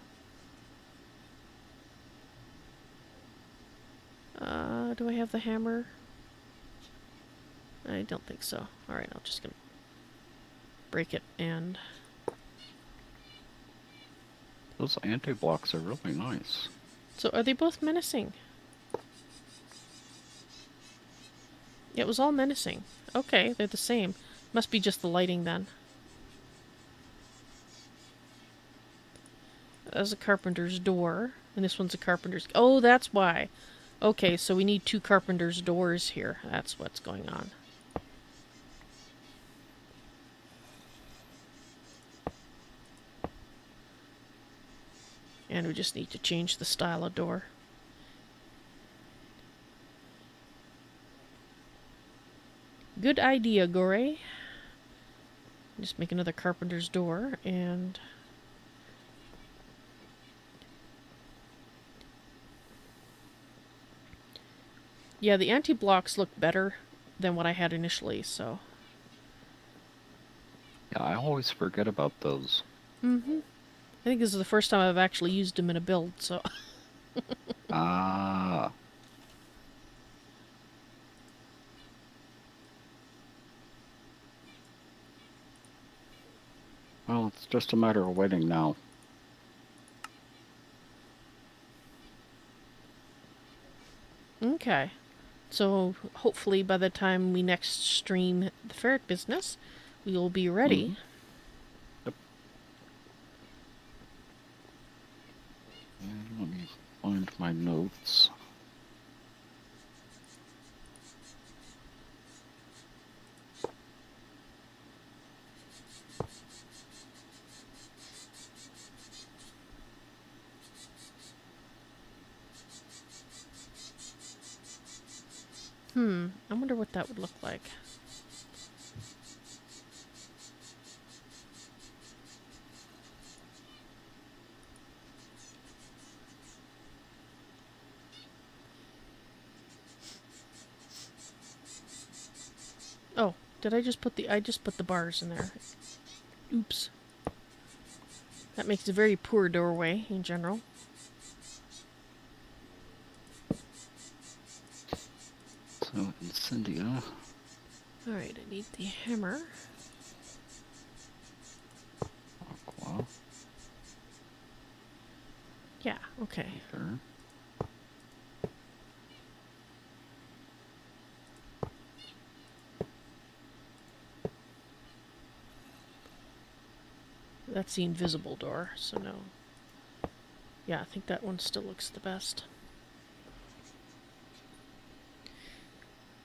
Do I have the hammer? I don't think so. Alright, I'm just gonna break it and... Those anti-blocks are really nice. So are they both menacing? Yeah, it was all menacing. Okay, they're the same. Must be just the lighting then. That's a carpenter's door, and this one's a carpenter's... Oh, that's why. Okay, so we need two carpenter's doors here. That's what's going on. And we just need to change the style of door. Good idea, Gore. Just make another carpenter's door, and... Yeah, the anti-blocks look better than what I had initially, so... Yeah, I always forget about those. Mm-hmm. I think this is the first time I've actually used them in a build, so... Ah. Well, it's just a matter of waiting now. Okay. So, hopefully by the time we next stream the ferret business, we will be ready. Mm-hmm. Yep. And let me find my notes. I wonder what that would look like. Oh, did I just put the bars in there. Oops. That makes a very poor doorway in general. So, Incendia. Alright, I need the hammer. Aqua. Yeah, okay. There. That's the invisible door, so no. Yeah, I think that one still looks the best.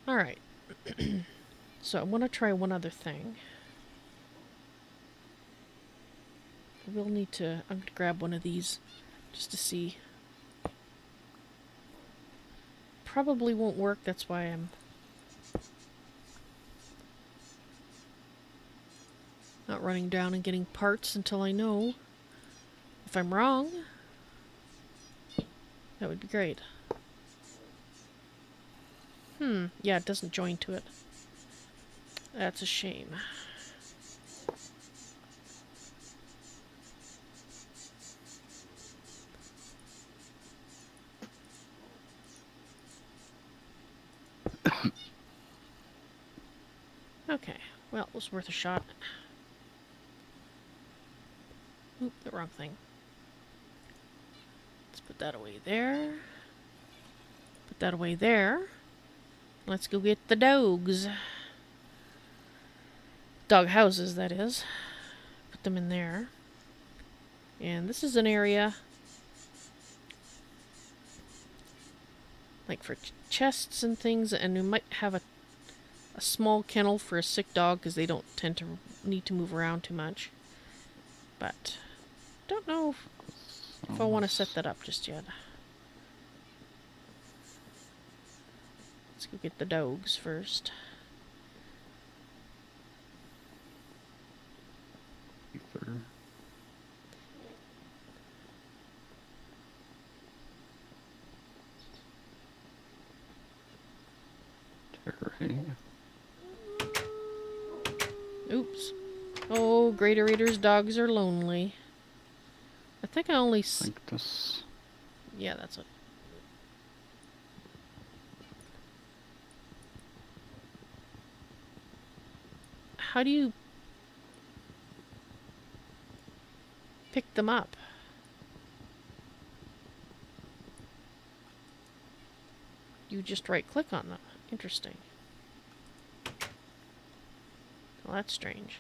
Alright. So I want to try one other thing. I will need to... I'm going to grab one of these just to see. Probably won't work, that's why I'm... not running down and getting parts until I know. If I'm wrong, that would be great. Yeah, it doesn't join to it. That's a shame. Okay, well, it was worth a shot. Oop, the wrong thing. Put that away there. Put that away there. Let's go get the dogs. Dog houses, that is. Put them in there. And this is an area like for chests and things, and we might have a small kennel for a sick dog because they don't tend to need to move around too much. But don't know if I want to set that up just yet. Let's go get the dogs first. Ether. Terry. Oops. Oh, Greater Raiders dogs are lonely. I think I only... think this... Yeah, that's what... How do you... pick them up? You just right-click on them. Interesting. Well, that's strange.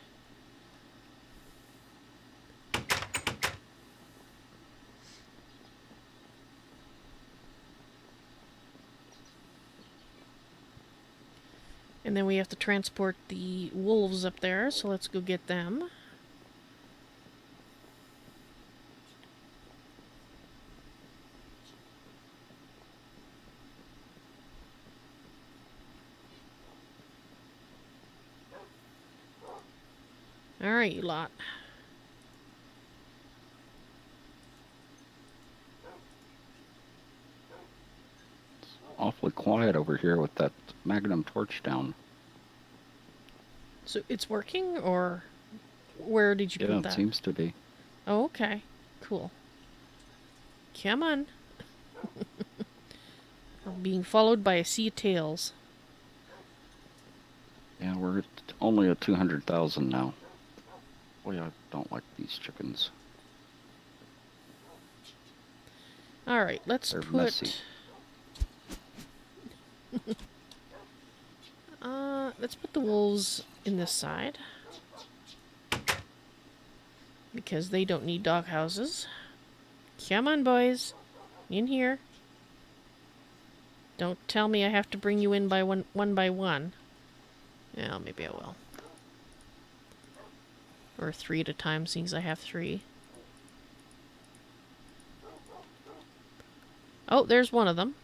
And then we have to transport the wolves up there, so let's go get them. Alright, you lot. Awfully quiet over here with that magnum torch down. So it's working, or where did you put that? Yeah, it seems to be. Oh, okay. Cool. Come on. I'm being followed by a sea of tails. Yeah, we're only at 200,000 now. Boy, I don't like these chickens. Alright, let's They're put... messy. let's put the wolves in this side. Because they don't need dog houses. Come on, boys. In here. Don't tell me I have to bring you in by one by one. Yeah, maybe I will. Or 3 at a time, since I have 3. Oh, there's one of them.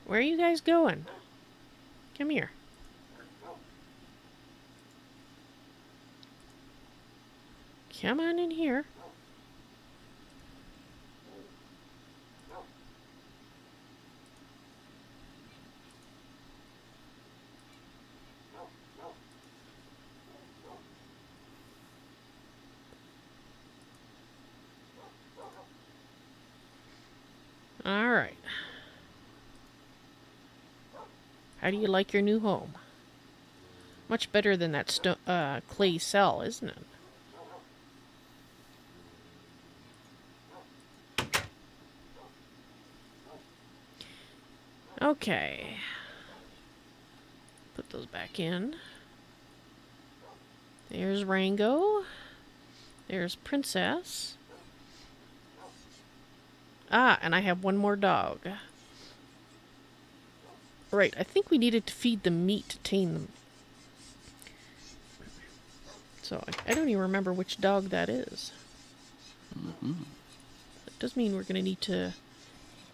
Where are you guys going? Come here. Come on in here. Alright. How do you like your new home? Much better than that clay cell, isn't it? Okay. Put those back in. There's Rango. There's Princess. Ah, and I have one more dog. Right, I think we needed to feed them meat to tame them. So, I don't even remember which dog that is. That does mean we're going to need to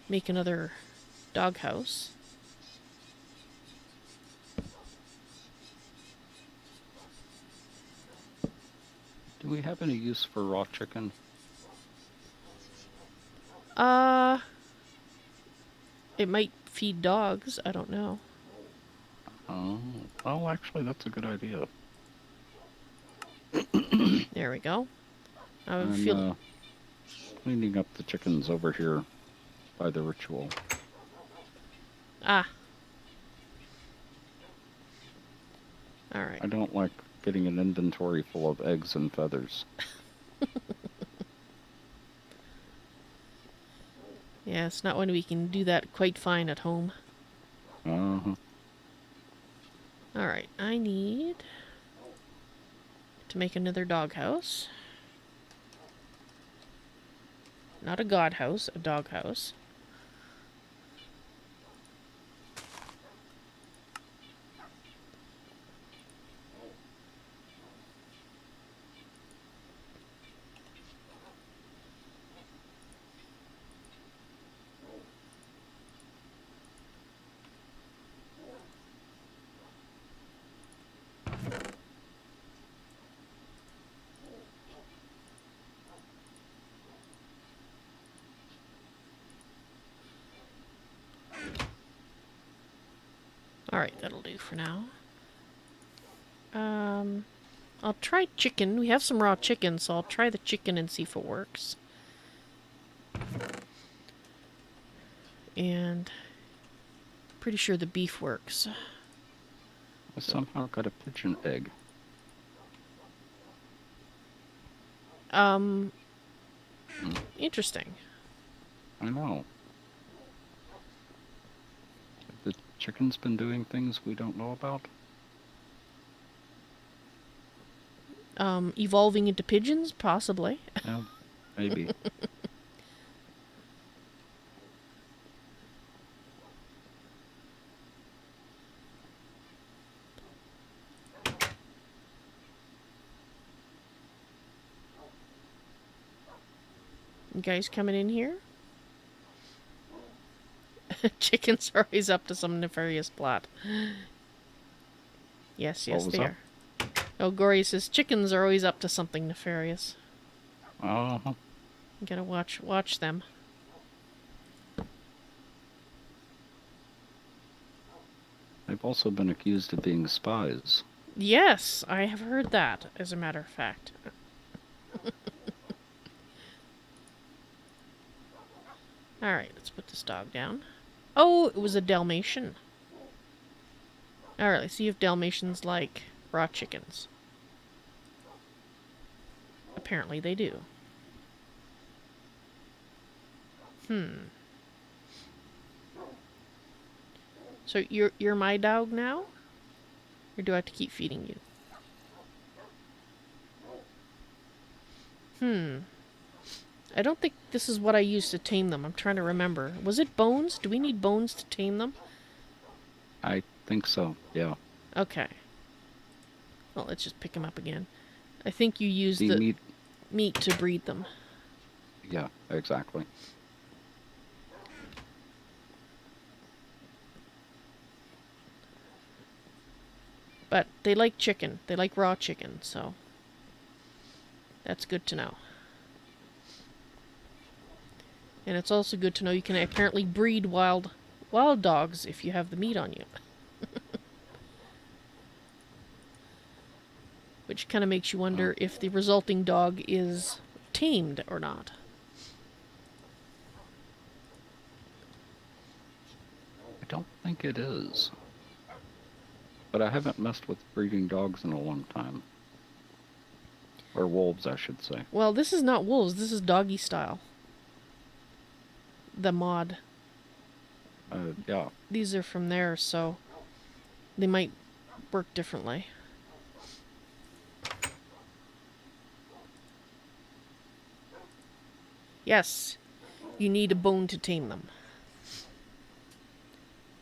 make another dog house. Do we have any use for raw chicken? It might feed dogs, I don't know. Oh, well, actually, that's a good idea. There we go. I'm cleaning up the chickens over here by the ritual. Ah. Alright. I don't like getting an inventory full of eggs and feathers. Yeah, it's not when we can do that quite fine at home. Uh-huh. Alright, I need to make another doghouse. Not a god house, a doghouse. Alright, that'll do for now. I'll try chicken. We have some raw chicken, so I'll try the chicken and see if it works. And pretty sure the beef works. I somehow got a pigeon egg. Interesting. I know. Have the chicken's been doing things we don't know about? Evolving into pigeons? Possibly. Yeah, maybe. You guys coming in here? Chickens are always up to some nefarious plot. Yes, What yes, was they that? are. Oh, Gory says chickens are always up to something nefarious. Uh-huh. You gotta watch them. They've also been accused of being spies. Yes, I have heard that, as a matter of fact. Alright, let's put this dog down. Oh, it was a Dalmatian. Alright, let's see if Dalmatians like raw chickens. Apparently they do. So you're my dog now? Or do I have to keep feeding you? I don't think this is what I used to tame them. I'm trying to remember. Was it bones? Do we need bones to tame them? I think so, yeah. Okay. Well, let's just pick them up again. I think you used The the meat to breed them. Yeah, exactly. But they like chicken. They like raw chicken, so that's good to know. And it's also good to know you can apparently breed wild dogs if you have the meat on you. Which kind of makes you wonder if the resulting dog is tamed or not. I don't think it is. But I haven't messed with breeding dogs in a long time. Or wolves, I should say. Well, this is not wolves. This is doggy style. The mod. Yeah. These are from there, so they might work differently. Yes, you need a bone to tame them.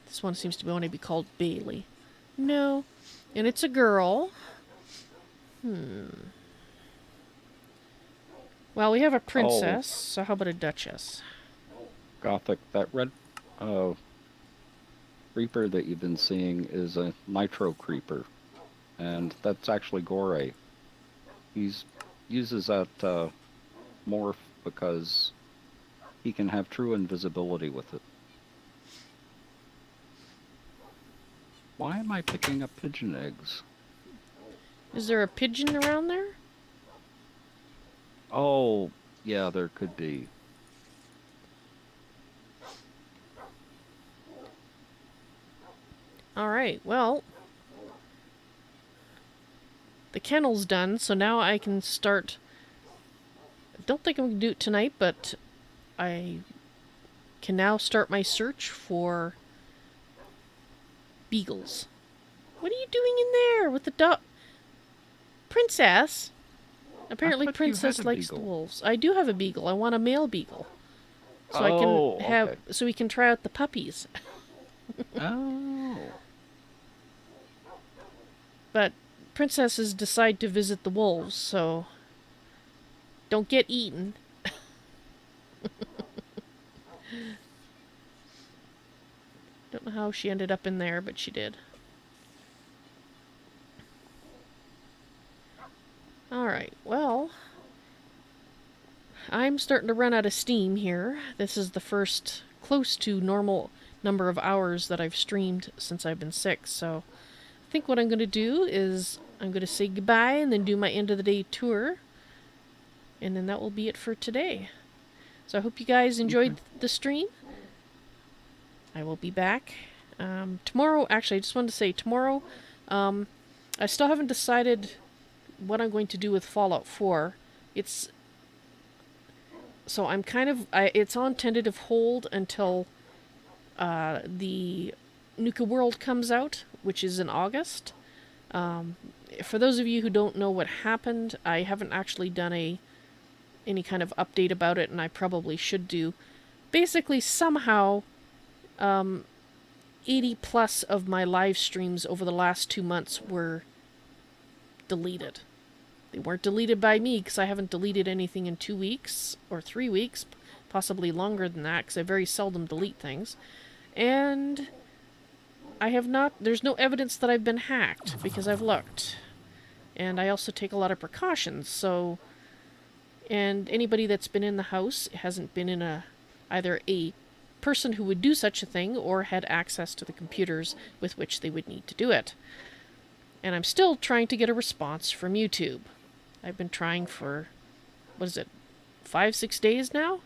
This one seems to want to be called Bailey. No, and it's a girl. Well, we have a princess, so how about a duchess? Gothic. That red creeper that you've been seeing is a nitro creeper. And that's actually Gore. He uses that morph because he can have true invisibility with it. Why am I picking up pigeon eggs? Is there a pigeon around there? Oh, yeah, there could be. Alright, well. The kennel's done, so now I can start. I don't think I'm going to do it tonight, but I can now start my search for beagles. What are you doing in there with the dog? Princess? Apparently thought you had Princess a likes the beagle. wolves. I do have a beagle. I want a male beagle. So I Oh, can have okay. so we can try out the puppies. Oh. But princesses decide to visit the wolves, so don't get eaten. Don't know how she ended up in there, but she did. Alright, well, I'm starting to run out of steam here. This is the first close to normal number of hours that I've streamed since I've been sick, so I think what I'm going to do is I'm going to say goodbye and then do my end of the day tour. And then that will be it for today. So I hope you guys enjoyed the stream. I will be back tomorrow. Actually, I just wanted to say tomorrow, I still haven't decided what I'm going to do with Fallout 4. It's on tentative hold until the Nuka World comes out, which is in August. For those of you who don't know what happened, I haven't actually done any kind of update about it, and I probably should do. Basically, somehow, 80 plus of my live streams over the last 2 months were deleted. They weren't deleted by me, because I haven't deleted anything in 2 weeks, or 3 weeks, possibly longer than that, because I very seldom delete things. And there's no evidence that I've been hacked, because I've looked. And I also take a lot of precautions, so... And anybody that's been in the house hasn't been in either a person who would do such a thing or had access to the computers with which they would need to do it. And I'm still trying to get a response from YouTube. I've been trying for, 5-6 days now?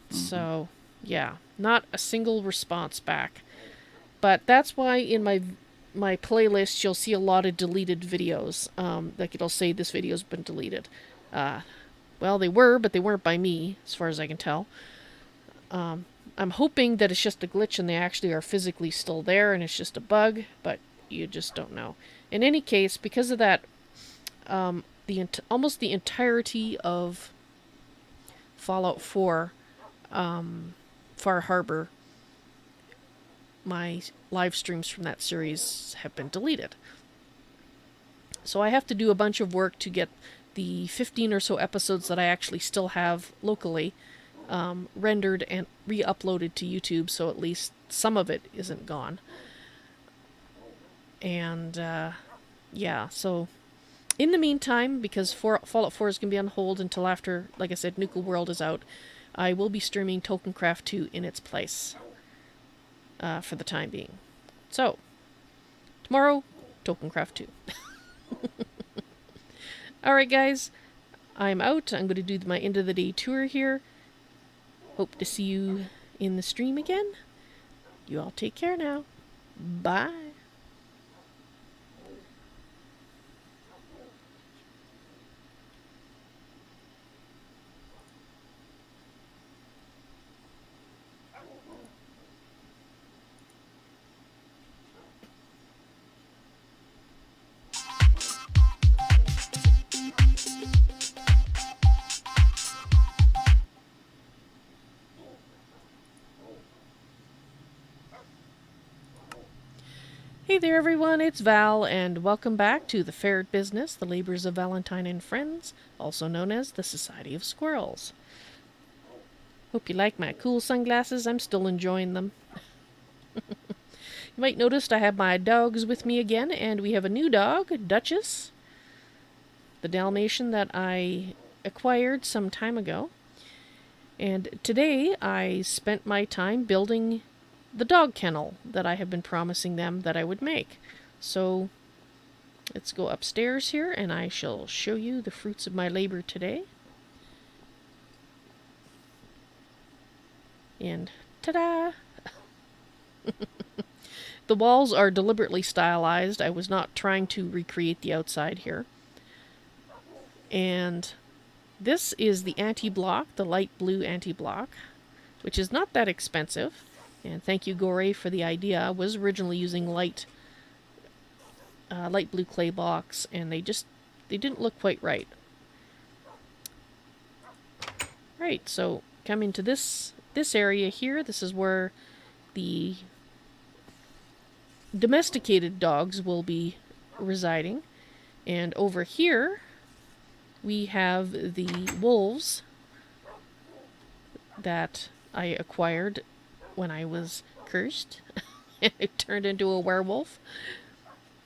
So, yeah, not a single response back. But that's why in my playlist you'll see a lot of deleted videos. Like it'll say this video's been deleted. Well, they were, but they weren't by me, as far as I can tell. I'm hoping that it's just a glitch and they actually are physically still there and it's just a bug, but you just don't know. In any case, because of that, almost the entirety of Fallout 4, Far Harbor, my live streams from that series have been deleted. So I have to do a bunch of work to get the 15 or so episodes that I actually still have locally rendered and re-uploaded to YouTube, so at least some of it isn't gone. And yeah, so in the meantime, because Fallout 4 is going to be on hold until after, like I said, Nuka World is out, I will be streaming Tokencraft 2 in its place for the time being. So, tomorrow, Tokencraft 2. Alright guys, I'm out. I'm going to do my end of the day tour here. Hope to see you in the stream again. You all take care now. Bye. Hey there everyone, it's Val, and welcome back to the Ferret Business, the Labors of Valentine and Friends, also known as the Society of Squirrels. Hope you like my cool sunglasses, I'm still enjoying them. You might notice I have my dogs with me again, and we have a new dog, Duchess, the Dalmatian that I acquired some time ago. And today I spent my time building the dog kennel that I have been promising them that I would make. So let's go upstairs here and I shall show you the fruits of my labor today. And ta-da! The walls are deliberately stylized. I was not trying to recreate the outside here. And this is the anti-block, the light blue anti-block, which is not that expensive. And thank you, Gore, for the idea. I was originally using light blue clay blocks, and they didn't look quite right. Right, so coming to this area here, this is where the domesticated dogs will be residing. And over here, we have the wolves that I acquired when I was cursed. And it turned into a werewolf.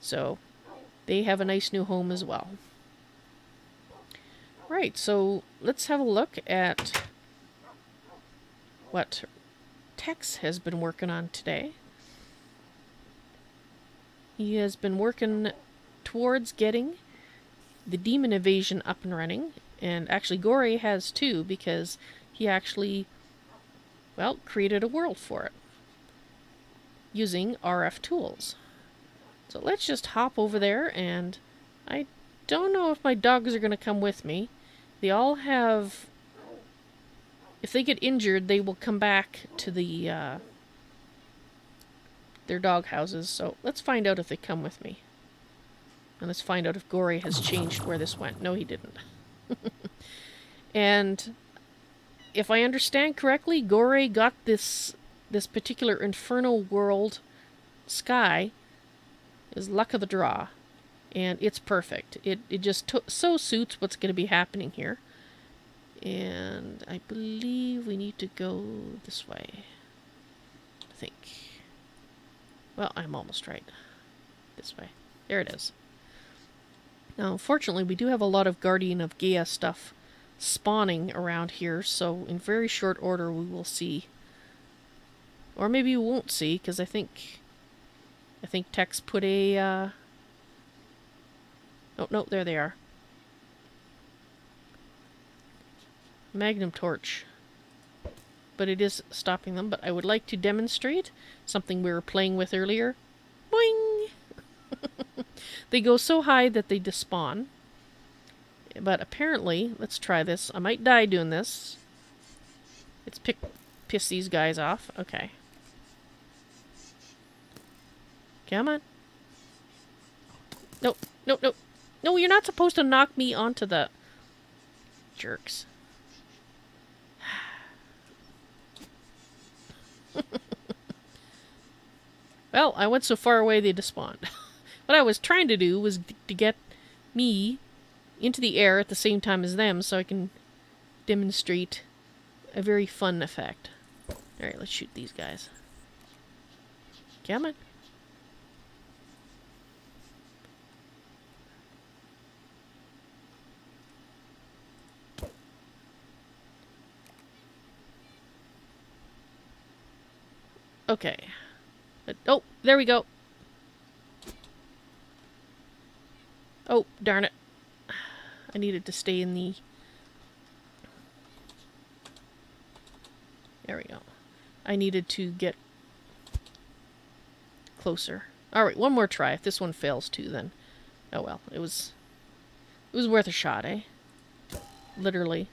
So they have a nice new home as well. Right, so let's have a look at what Tex has been working on today. He has been working towards getting the demon evasion up and running, and actually Gore has too, because he actually, well, created a world for it using RF tools. So let's just hop over there, and I don't know if my dogs are going to come with me. They all have, if they get injured, they will come back to the their dog houses. So let's find out if they come with me. And let's find out if Gore has changed where this went. No, he didn't. And if I understand correctly, Gore got this particular infernal world sky is luck of the draw. And it's perfect. It just so suits what's going to be happening here. And I believe we need to go this way. I think. Well, I'm almost right. This way. There it is. Now, unfortunately, we do have a lot of Guardian of Gaia stuff spawning around here, so in very short order we will see. Or maybe we won't see, because I think Tex put a... Oh, no, there they are. Magnum torch. But it is stopping them, but I would like to demonstrate something we were playing with earlier. Boing! They go so high that they despawn. But apparently, let's try this. I might die doing this. Let's piss these guys off. Okay. Come on. No, no, no. No, you're not supposed to knock me onto the... Jerks. Well, I went so far away they despawned. What I was trying to do was to get me into the air at the same time as them so I can demonstrate a very fun effect. Alright, let's shoot these guys. Come on. Okay. Oh, there we go. Oh, darn it. I needed to stay in the... There we go. I needed to get closer. Alright, one more try. If this one fails too, then... Oh well, it was worth a shot, eh? Literally.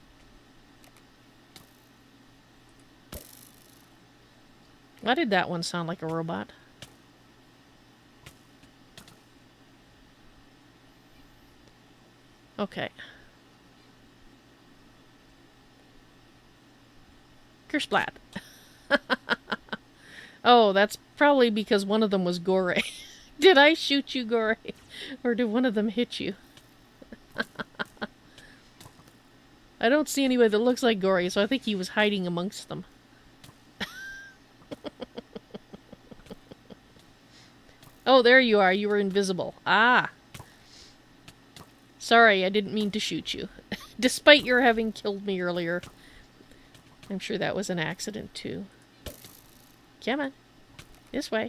Why did that one sound like a robot? Okay. Kersplat. Oh, that's probably because one of them was Gore. Did I shoot you, Gore? Or did one of them hit you? I don't see anybody that looks like Gore, so I think he was hiding amongst them. Oh, there you are. You were invisible. Ah. Sorry, I didn't mean to shoot you. Despite your having killed me earlier. I'm sure that was an accident, too. Come on. This way.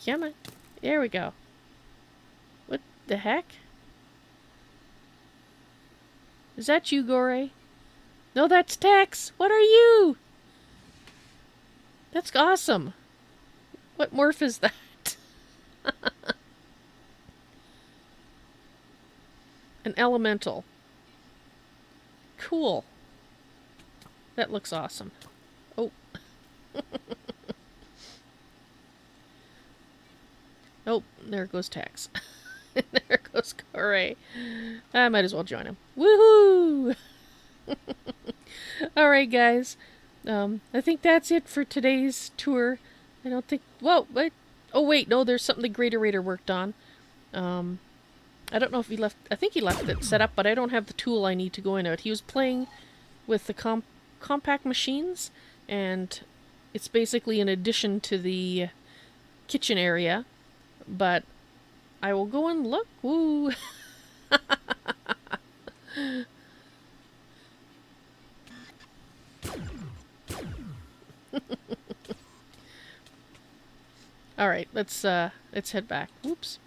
Come on. There we go. What the heck? Is that you, Gore? No, that's Tex. What are you? That's awesome. What morph is that? An elemental. Cool. That looks awesome. Oh. Oh, there goes Tex. There goes Corey. I might as well join him. Woohoo! Alright, guys. I think that's it for today's tour. I don't think... Well, wait. Oh, wait. No, there's something the Greater Raider worked on. I don't know if he left... I think he left it set up, but I don't have the tool I need to go into it. He was playing with the compact machines, and it's basically an addition to the kitchen area. But I will go and look. Woo! Alright, let's head back. Whoops.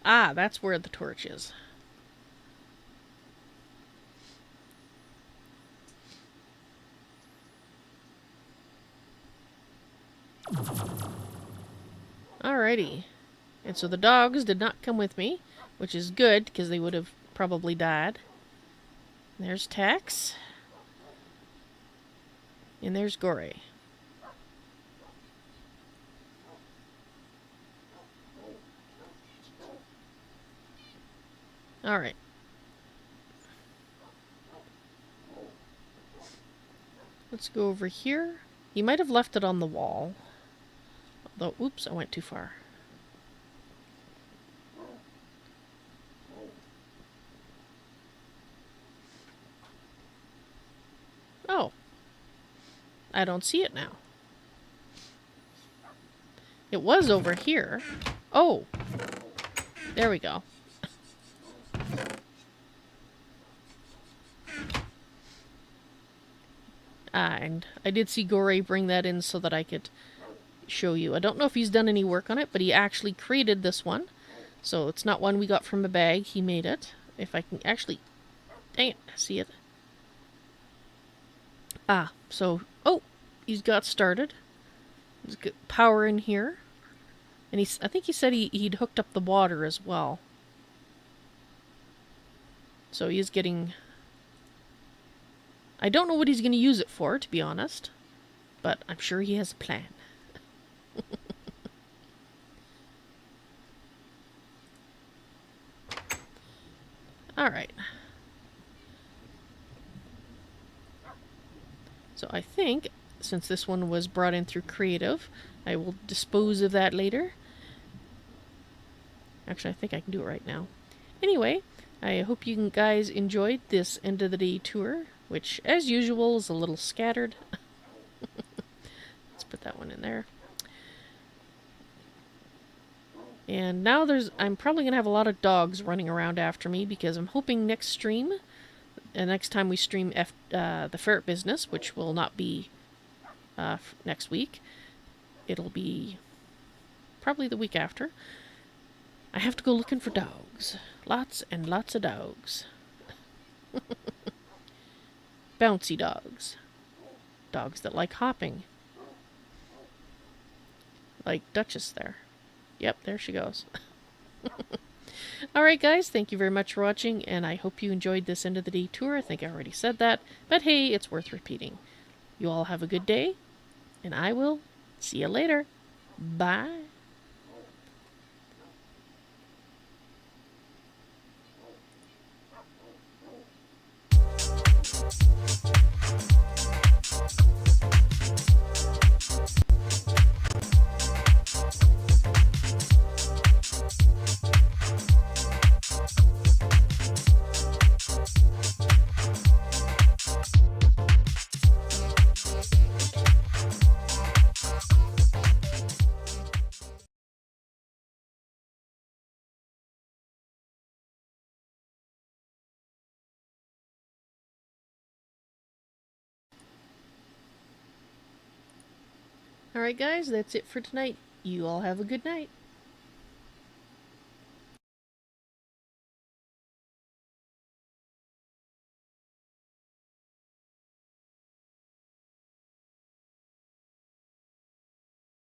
Ah, that's where the torch is. Alrighty. And so the dogs did not come with me, which is good, because they would have probably died. There's Tex. And there's Gory. Alright. Let's go over here. He might have left it on the wall. Although, oops, I went too far. Oh. I don't see it now. It was over here. Oh. There we go. And I did see Gory bring that in so that I could show you. I don't know if he's done any work on it, but he actually created this one. So it's not one we got from a bag. He made it. If I can actually... Dang it. See it? Ah, so... Oh! He's got started. He's got power in here. And I think he said he'd hooked up the water as well. So he is getting... I don't know what he's going to use it for, to be honest. But I'm sure he has a plan. Alright. So I think, since this one was brought in through Creative, I will dispose of that later. Actually, I think I can do it right now. Anyway, I hope you guys enjoyed this end of the day tour, which, as usual, is a little scattered. Let's put that one in there. And now I'm probably going to have a lot of dogs running around after me, because I'm hoping next stream, next time we stream the Ferret business, which will not be next week, it'll be probably the week after, I have to go looking for dogs. Lots and lots of dogs. Bouncy dogs. Dogs that like hopping. Like Duchess there. Yep, there she goes. Alright guys, thank you very much for watching, and I hope you enjoyed this end of the day tour. I think I already said that, but hey, it's worth repeating. You all have a good day, and I will see you later. Bye. Alright guys, that's it for tonight. You all have a good night.